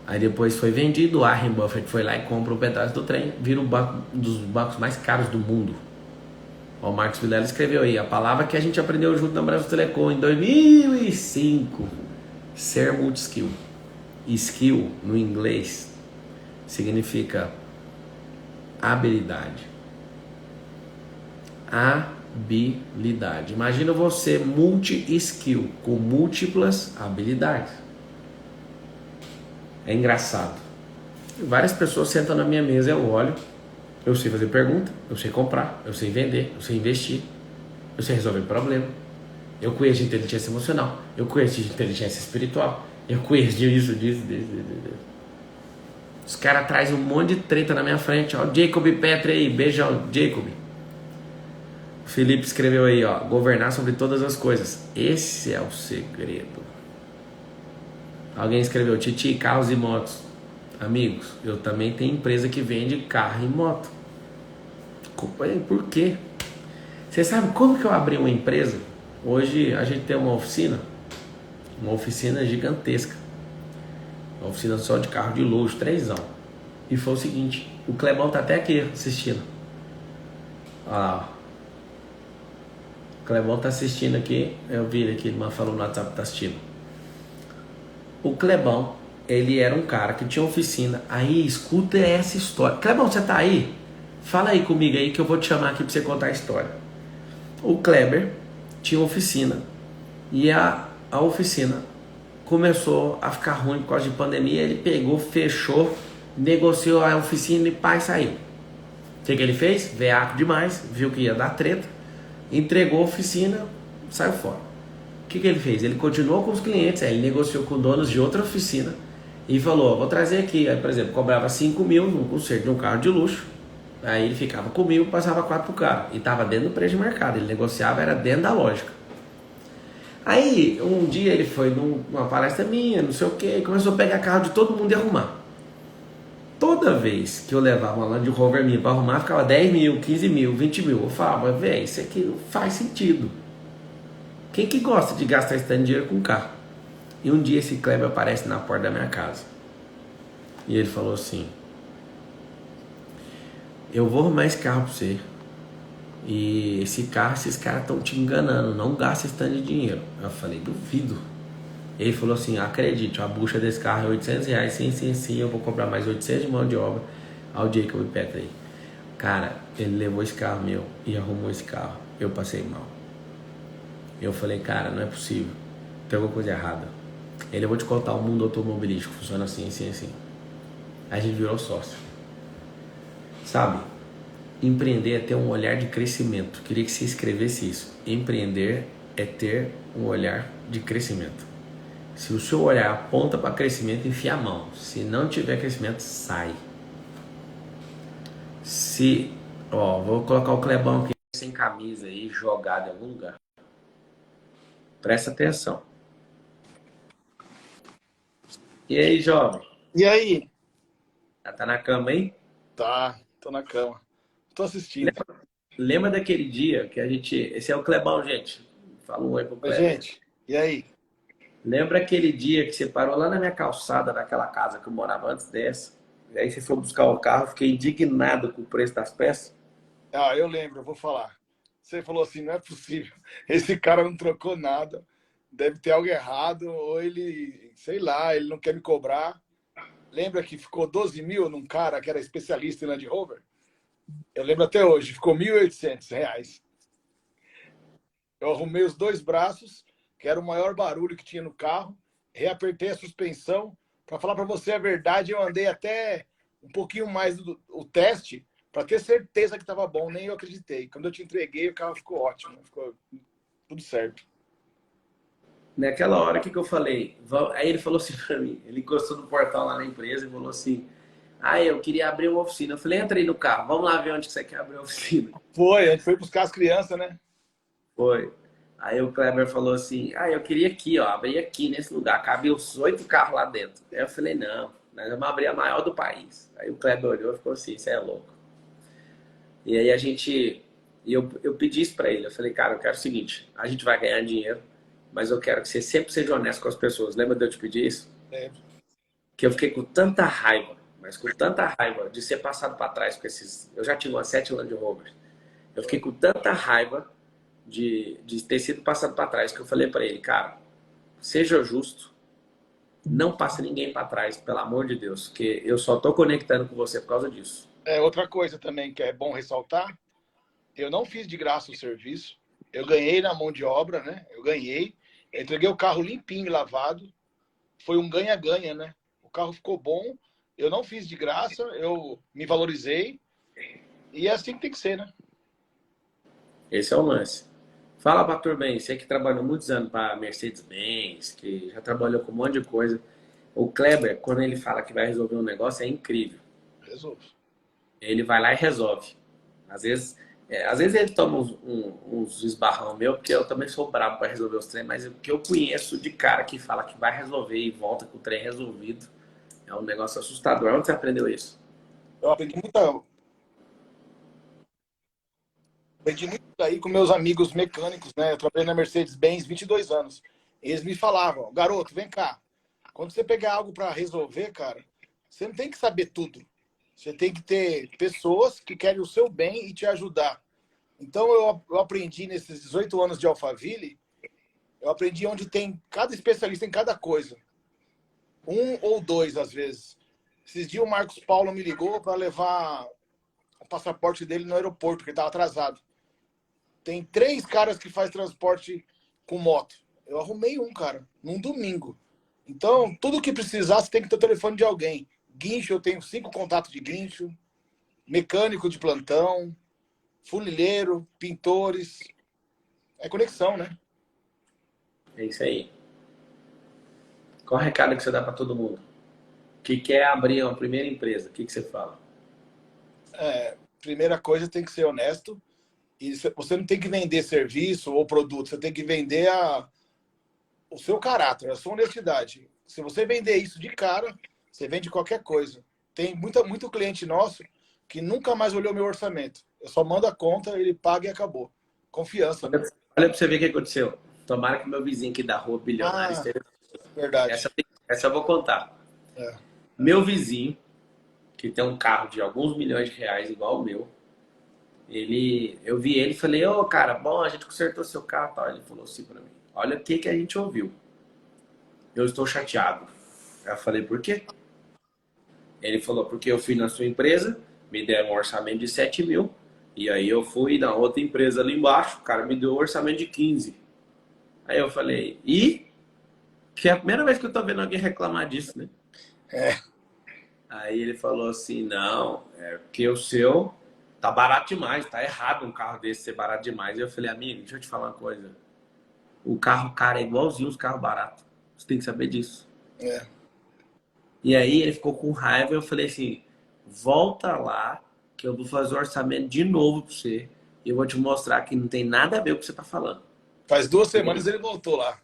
Aí depois foi vendido, o Warren Buffett foi lá e compra um pedaço do trem, vira um dos bancos mais caros do mundo. O Marcos Vilela escreveu aí, a palavra que a gente aprendeu junto na Brasil Telecom em 2005, ser multi-skill. Skill, no inglês, significa habilidade. Habilidade. Imagina você multi-skill, com múltiplas habilidades. É engraçado. Várias pessoas sentam na minha mesa, eu olho, eu sei fazer pergunta, eu sei comprar, eu sei vender, eu sei investir, eu sei resolver problema, eu conheço de inteligência emocional, eu conheço de inteligência espiritual, eu conheço disso. Os caras trazem um monte de treta na minha frente, ó, o Jacob Petri aí, beijão, Jacob. O Felipe escreveu aí, ó, governar sobre todas as coisas, esse é o segredo. Alguém escreveu, Titi, carros e motos. Amigos, eu também tenho empresa que vende carro e moto. Por quê? Você sabe como que eu abri uma empresa? Hoje a gente tem uma oficina gigantesca. Uma oficina só de carro de luxo, 3. E foi o seguinte, o Clebão tá até aqui assistindo. Olha lá, ó. O Clebão tá assistindo aqui, eu vi ele aqui, ele falou no WhatsApp que tá assistindo. O Clebão, ele era um cara que tinha oficina. Aí, escuta essa história. Clebão, você tá aí? Fala aí comigo aí que eu vou te chamar aqui pra você contar a história. O Kleber tinha oficina. E a oficina começou a ficar ruim por causa de pandemia. Ele pegou, fechou, negociou a oficina e pai saiu. O que ele fez? Veaco demais, viu que ia dar treta. Entregou a oficina, saiu fora. O que ele fez? Ele continuou com os clientes, aí ele negociou com donos de outra oficina e falou, vou trazer aqui, aí, por exemplo, cobrava 5 mil no conserto de um carro de luxo, aí ele ficava com 1.000, passava 4 pro cara, e estava dentro do preço de mercado, ele negociava, era dentro da lógica. Aí, um dia ele foi numa palestra minha, não sei o que, e começou a pegar carro de todo mundo e arrumar. Toda vez que eu levava uma Land Rover minha para arrumar, ficava 10 mil, 15 mil, 20 mil. Eu falava, velho, isso aqui não faz sentido. Quem que gosta de gastar esse tanto de dinheiro com carro? E um dia esse Kleber aparece na porta da minha casa. E ele falou assim, eu vou arrumar esse carro pra você. E esse carro, esses caras estão te enganando, não gasta esse tanto de dinheiro. Eu falei, duvido. Ele falou assim, acredite, a bucha desse carro é 800 reais, sim, eu vou comprar mais 800 de mão de obra ao Jacob Petri. Cara, ele levou esse carro meu e arrumou esse carro. Eu passei mal. Eu falei, cara, não é possível. Tem alguma coisa errada. Ele, eu vou te contar, o mundo automobilístico funciona assim. Aí a gente virou sócio. Sabe? Empreender é ter um olhar de crescimento. Queria que você escrevesse isso. Empreender é ter um olhar de crescimento. Se o seu olhar aponta para crescimento, enfia a mão. Se não tiver crescimento, sai. Vou colocar o Clebão aqui sem camisa aí, jogado em algum lugar. Presta atenção. E aí, jovem? E aí? Tá na cama aí? Tá, tô na cama. Tô assistindo. Lembra daquele dia que a gente... Esse é o Clebão, gente. Fala um oi pro Oi, Kleber. gente. E aí? Lembra aquele dia que você parou lá na minha calçada, naquela casa que eu morava antes dessa? E aí você foi buscar o carro, fiquei indignado com o preço das peças. Ah, eu lembro, eu vou falar. Você falou assim, não é possível. Esse cara não trocou nada. Deve ter algo errado, ou ele, sei lá, ele não quer me cobrar. Lembra que ficou 12 mil num cara que era especialista em Land Rover? Eu lembro até hoje, ficou 1.800 reais. Eu arrumei os dois braços, que era o maior barulho que tinha no carro, reapertei a suspensão, Para falar para você a verdade, eu andei até um pouquinho mais o teste para ter certeza que estava bom, nem eu acreditei. Quando eu te entreguei, o carro ficou ótimo, ficou tudo certo. Naquela hora, o que eu falei? Aí ele falou assim pra mim, ele encostou no portão lá na empresa e falou assim, eu queria abrir uma oficina. Eu falei, entra aí no carro, vamos lá ver onde que você quer abrir a oficina. Foi, a gente foi buscar as crianças, né? Foi. Aí o Kleber falou assim, eu queria aqui, ó, abrir aqui nesse lugar, cabe os 8 carros lá dentro. Aí eu falei, não, nós vamos abrir a maior do país. Aí o Kleber olhou e ficou assim, você é louco. E aí eu pedi isso pra ele, eu falei, cara, eu quero o seguinte, a gente vai ganhar dinheiro, mas eu quero que você sempre seja honesto com as pessoas. Lembra de eu te pedir isso? É. Que eu fiquei com tanta raiva, mas com tanta raiva de ser passado para trás com esses... Eu já tive umas 7 Land Rovers. Eu fiquei com tanta raiva de ter sido passado para trás que eu falei para ele, cara, seja justo, não passe ninguém para trás, pelo amor de Deus, que eu só tô conectando com você por causa disso. Outra coisa também que é bom ressaltar, eu não fiz de graça o serviço, eu ganhei na mão de obra, né? Eu entreguei o carro limpinho, lavado, foi um ganha-ganha, né? O carro ficou bom, eu não fiz de graça, eu me valorizei, e é assim que tem que ser, né? Esse é o lance. Fala, Pastor Ben, você que trabalhou muitos anos para Mercedes-Benz, que já trabalhou com um monte de coisa. O Kleber, quando ele fala que vai resolver um negócio, é incrível. Resolve. Ele vai lá e resolve. Às vezes ele toma uns esbarrão meu, porque eu também sou brabo para resolver os trem, mas o que eu conheço de cara que fala que vai resolver e volta com o trem resolvido é um negócio assustador. Onde você aprendeu isso? Eu aprendi muito aí com meus amigos mecânicos, né? Eu trabalhei na Mercedes-Benz 22 anos. Eles me falavam, garoto, vem cá. Quando você pegar algo para resolver, cara, você não tem que saber tudo. Você tem que ter pessoas que querem o seu bem e te ajudar. Então, eu aprendi nesses 18 anos de Alphaville, eu aprendi onde tem cada especialista em cada coisa. Um ou dois, às vezes. Esses dias o Marcos Paulo me ligou para levar o passaporte dele no aeroporto, porque ele estava atrasado. Tem 3 caras que faz transporte com moto. Eu arrumei um, cara, num domingo. Então, tudo que precisar, você tem que ter o telefone de alguém. Guincho, eu tenho 5 contatos de guincho. Mecânico de plantão. Funileiro, pintores. É conexão, né? É isso aí. Qual o recado que você dá para todo mundo que quer abrir uma primeira empresa? O que você fala? Primeira coisa, tem que ser honesto. E você não tem que vender serviço ou produto. Você tem que vender o seu caráter, a sua honestidade. Se você vender isso de cara, você vende qualquer coisa. Tem muito cliente nosso que nunca mais olhou meu orçamento. Eu só mando a conta, ele paga e acabou. Confiança, né? Olha para você ver o que aconteceu. Tomara que meu vizinho aqui da rua, bilionário, Ah, esteja... verdade. Essa eu vou contar. É. Meu vizinho, que tem um carro de alguns milhões de reais, igual o meu, eu vi ele e falei, ô cara, bom, a gente consertou seu carro e tal. Ele falou assim pra mim, olha o que a gente ouviu. Eu estou chateado. Eu falei, por quê? Ele falou, porque eu fui na sua empresa, me deram um orçamento de 7 mil, e aí eu fui na outra empresa ali embaixo, o cara me deu um orçamento de 15. Aí eu falei, e? Que é a primeira vez que eu tô vendo alguém reclamar disso, né? É. Aí ele falou assim, não, é porque o seu tá barato demais, tá errado um carro desse ser barato demais. E eu falei, amigo, deixa eu te falar uma coisa. O carro cara é igualzinho os carros baratos. Você tem que saber disso. É. E aí ele ficou com raiva e eu falei assim, volta lá que eu vou fazer o orçamento de novo pra você. E eu vou te mostrar que não tem nada a ver com o que você tá falando. Faz 2 semanas ele voltou lá.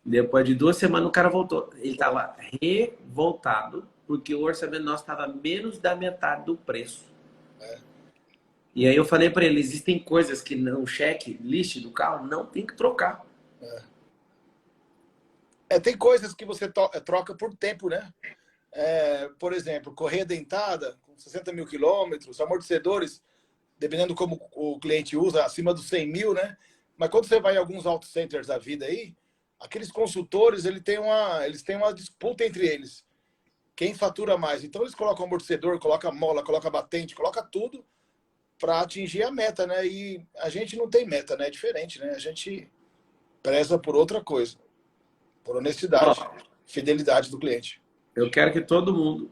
Depois de 2 semanas o cara voltou. Ele tava revoltado porque o orçamento nosso estava menos da metade do preço. É. E aí eu falei para ele, existem coisas que no checklist do carro não tem que trocar. Tem coisas que você troca por tempo, né? Por exemplo, correia dentada, com 60 mil quilômetros, amortecedores, dependendo como o cliente usa, acima dos 100 mil, né? Mas quando você vai em alguns auto centers da vida aí, aqueles consultores, eles têm uma disputa entre eles. Quem fatura mais? Então eles colocam amortecedor, colocam mola, colocam batente, colocam tudo para atingir a meta, né? E a gente não tem meta, né? É diferente, né? A gente preza por outra coisa, por honestidade, Ó, fidelidade do cliente. Eu quero que todo mundo,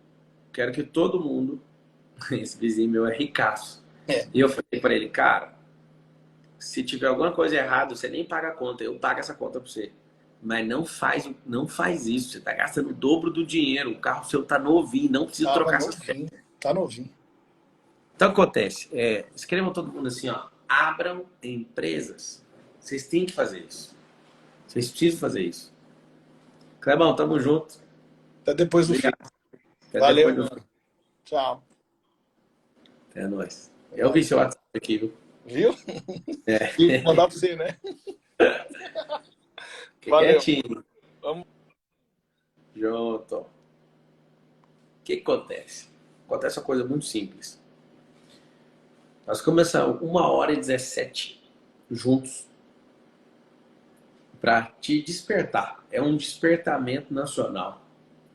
esse vizinho meu é ricaço. É. E eu falei para ele, cara, se tiver alguma coisa errada, você nem paga a conta, eu pago essa conta para você. Mas não faz isso, você tá gastando o dobro do dinheiro, o carro seu tá novinho, não precisa Tava trocar essas peças. novinho. Tá novinho. Então, o que acontece? Escrevam todo mundo assim, ó, abram empresas. Vocês têm que fazer isso. Vocês precisam fazer isso. Clebão, tamo junto. Até depois do fim. Obrigado. Até Valeu, depois do... mano. Tchau. É nóis. É Eu vi nóis. seu WhatsApp aqui, viu? Viu? É. E mandar pra você, né? Fiquei Valeu. quietinho. Vamos. Junto. O que acontece? Acontece uma coisa muito simples. Nós começamos 1h17 juntos para te despertar. É um despertamento nacional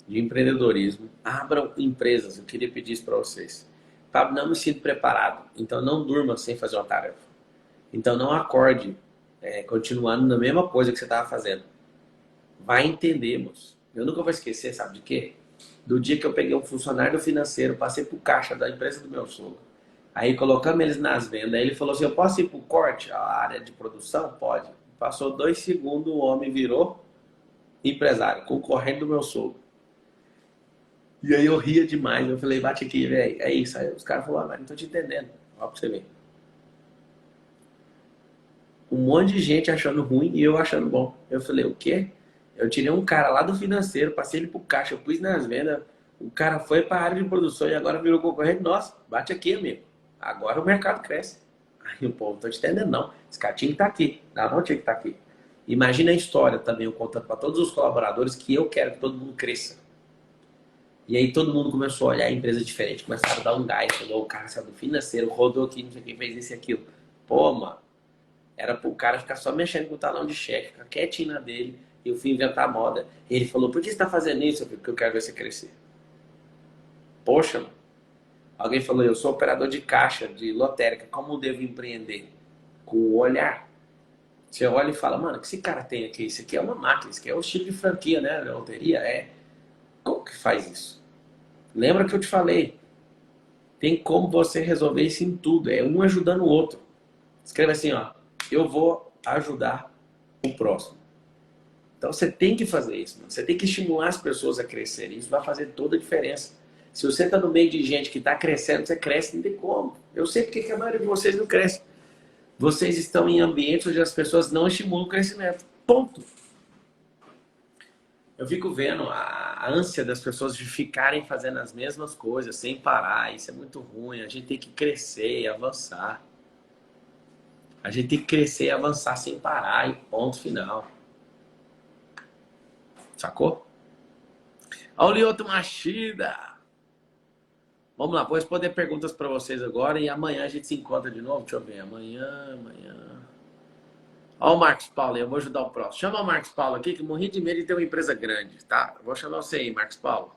de empreendedorismo. Abram empresas. Eu queria pedir isso para vocês. Fábio, não me sinto preparado. Então não durma sem fazer uma tarefa. Então não acorde continuando na mesma coisa que você estava fazendo. Vai entender, moço. Eu nunca vou esquecer, sabe de quê? Do dia que eu peguei um funcionário do financeiro, passei pro caixa da empresa do meu sogro. Aí colocamos eles nas vendas. Aí ele falou assim, eu posso ir pro corte? A área de produção? Pode. Passou 2 segundos, o homem virou empresário, concorrente do meu sogro. E aí eu ria demais. Eu falei, bate aqui, velho. É isso. Aí os caras falaram, mas não tô te entendendo. Ó pra você ver. Um monte de gente achando ruim e eu achando bom. Eu falei, o quê? Eu tirei um cara lá do financeiro, passei ele pro caixa, eu pus nas vendas. O cara foi para a área de produção e agora virou concorrente. Nossa, bate aqui, amigo. Agora o mercado cresce. Aí o povo, não tô te entendendo, não. Esse cara tinha que estar aqui. Não tinha que estar aqui. Imagina a história também, eu contando para todos os colaboradores que eu quero que todo mundo cresça. E aí todo mundo começou a olhar a empresa diferente, começaram a dar um gás. Falou, o cara saiu do financeiro, rodou aqui, não sei o que, fez isso e aquilo. Pô, mano. Era pro cara ficar só mexendo com o talão de cheque, ficar quietinho na dele. E eu fui inventar moda. E ele falou, por que você tá fazendo isso? Eu falei, porque eu quero ver você crescer. Poxa, mano. Alguém falou, eu sou operador de caixa, de lotérica. Como eu devo empreender? Com o olhar. Você olha e fala, mano, o que esse cara tem aqui? Isso aqui é uma máquina, isso aqui é o estilo de franquia, né? A loteria é. Como que faz isso? Lembra que eu te falei? Tem como você resolver isso em tudo. É um ajudando o outro. Escreva assim, ó. Eu vou ajudar o próximo. Então você tem que fazer isso. Mano. Você tem que estimular as pessoas a crescerem. Isso vai fazer toda a diferença. Se você está no meio de gente que está crescendo, você cresce, não tem como. Eu sei porque que a maioria de vocês não cresce. Vocês estão em ambientes onde as pessoas não estimulam o crescimento. Ponto. Eu fico vendo a ânsia das pessoas de ficarem fazendo as mesmas coisas sem parar. Isso é muito ruim. A gente tem que crescer e avançar. A gente tem que crescer e avançar sem parar e ponto final. Sacou? Olha o Lioto Machida. Vamos lá, vou responder perguntas para vocês agora e amanhã a gente se encontra de novo. Deixa eu ver, amanhã. Olha o Marcos Paulo aí, eu vou ajudar o próximo. Chama o Marcos Paulo aqui, que eu morri de medo de ter uma empresa grande, tá? Vou chamar você aí, Marcos Paulo.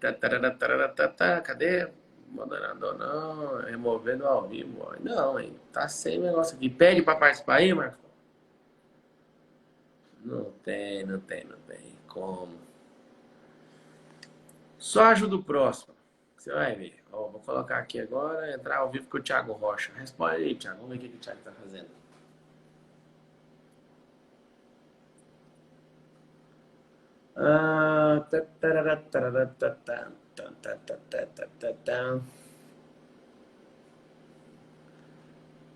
Cadê? Moderador não, removendo ao vivo. Não, hein? Tá sem negócio aqui. Pede para participar aí, Marcos? Não tem. Como? Só ajuda o próximo. Você vai ver. Ó, vou colocar aqui agora, entrar ao vivo com o Thiago Rocha. Responde aí, Thiago. Vamos ver o que o Thiago tá fazendo.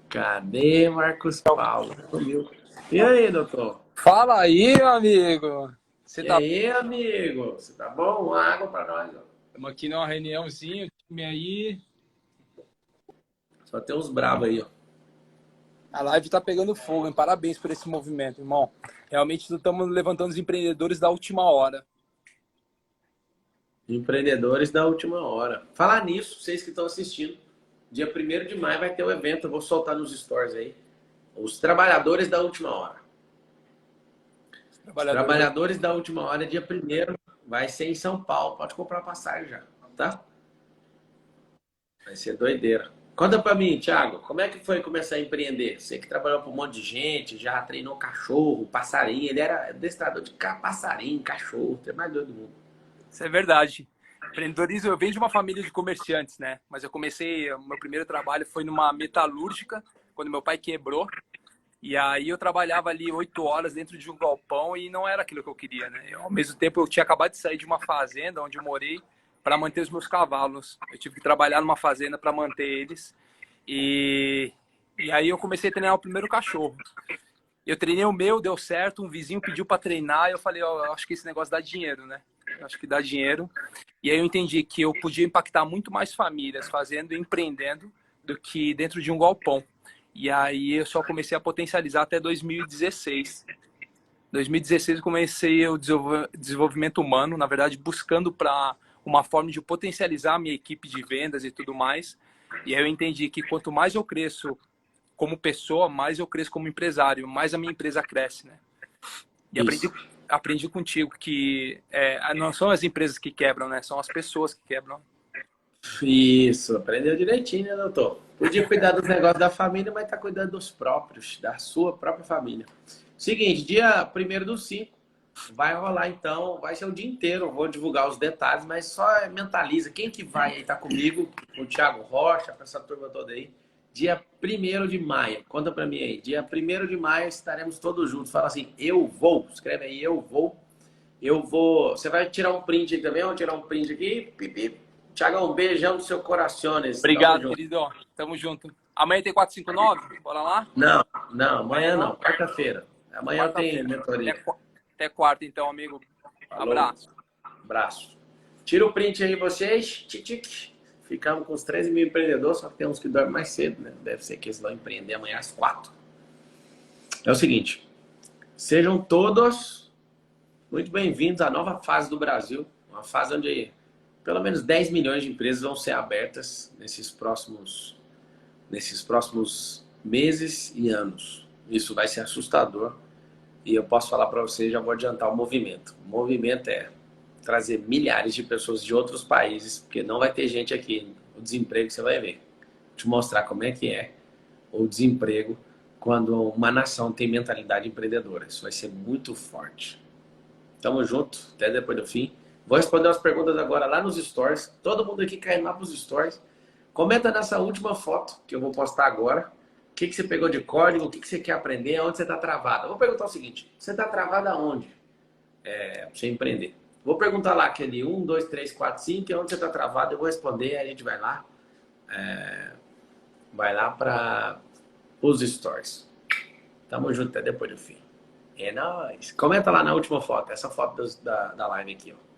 Cadê Marcos Paulo? E aí, doutor? Fala aí, meu amigo. Você E tá aí, amigo? Você tá bom? Uma água pra nós. Ó. Estamos aqui numa reuniãozinha, o time aí. Só tem uns bravos aí, ó. A live tá pegando fogo, hein? Parabéns por esse movimento, irmão. Realmente estamos levantando os empreendedores da última hora. Empreendedores da última hora. Falar nisso, vocês que estão assistindo, dia 1º de maio vai ter um evento, eu vou soltar nos stories aí. Os trabalhadores da última hora. Trabalhadores da última hora, dia 1º, vai ser em São Paulo. Pode comprar passagem já, tá? Vai ser doideira. Conta pra mim, Thiago, como é que foi começar a empreender? Você que trabalhou com um monte de gente, já treinou cachorro, passarinho. Ele era adestrador de passarinho, cachorro, tem mais doido do mundo. Isso é verdade. Empreendedorismo, eu venho de uma família de comerciantes, né? Mas eu comecei, o meu primeiro trabalho foi numa metalúrgica, quando meu pai quebrou. E aí eu trabalhava ali 8 horas dentro de um galpão e não era aquilo que eu queria, né? Ao mesmo tempo, eu tinha acabado de sair de uma fazenda onde eu morei para manter os meus cavalos. Eu tive que trabalhar numa fazenda para manter eles. E, e aí eu comecei a treinar o primeiro cachorro. Eu treinei o meu, deu certo, um vizinho pediu para treinar e eu falei, ó, eu acho que esse negócio dá dinheiro, né? Eu acho que dá dinheiro. E aí eu entendi que eu podia impactar muito mais famílias fazendo e empreendendo do que dentro de um galpão. E aí eu só comecei a potencializar até 2016. 2016 eu comecei o desenvolvimento humano, na verdade buscando para uma forma de potencializar a minha equipe de vendas e tudo mais. E aí eu entendi que quanto mais eu cresço como pessoa, mais eu cresço como empresário, mais a minha empresa cresce, né? E Isso. aprendi contigo que não são as empresas que quebram, né? São as pessoas que quebram. Isso, aprendeu direitinho, né, doutor? Podia cuidar dos negócios da família, mas tá cuidando dos próprios, da sua própria família. Seguinte, dia 1º do 5, vai rolar então, vai ser o dia inteiro, eu vou divulgar os detalhes, mas só mentaliza. Quem que vai aí tá comigo? O Thiago Rocha, com essa turma toda aí. Dia 1º de maio, conta pra mim aí. Dia 1º de maio estaremos todos juntos. Fala assim, eu vou. Escreve aí, eu vou. Eu vou. Você vai tirar um print aí também? Vou tirar um print aqui. Pipi. Thiago, um beijão no seu corações. Tamo Obrigado, junto. querido. Tamo junto. Amanhã tem 459? Bora lá? Não, não, amanhã não. Quarta-feira. Amanhã tem Quarta-feira. mentoria. Até quarta, então, amigo. Falou. Abraço. Abraço. Tira o print aí, vocês. Tic. Ficamos com os 13 mil empreendedores, só que tem uns que dormem mais cedo, né? Deve ser que eles vão empreender amanhã às 4. É o seguinte. Sejam todos muito bem-vindos à nova fase do Brasil. Uma fase onde pelo menos 10 milhões de empresas vão ser abertas nesses próximos meses e anos. Isso vai ser assustador. E eu posso falar para vocês, já vou adiantar o movimento. O movimento é trazer milhares de pessoas de outros países, porque não vai ter gente aqui. O desemprego você vai ver. Vou te mostrar como é que é o desemprego quando uma nação tem mentalidade empreendedora. Isso vai ser muito forte. Tamo junto, até depois do fim. Vou responder as perguntas agora lá nos stories. Todo mundo aqui caindo lá pros stories. Comenta nessa última foto que eu vou postar agora. O que você pegou de código, o que você quer aprender, aonde você está travado. Eu vou perguntar o seguinte, você está travado aonde? Pra você empreender. Vou perguntar lá aquele 1, 2, 3, 4, 5, onde você está travado, eu vou responder, aí a gente vai lá. Vai lá para os stories. Tamo junto até depois do fim. É nóis. Comenta lá na última foto, essa foto da live aqui, ó.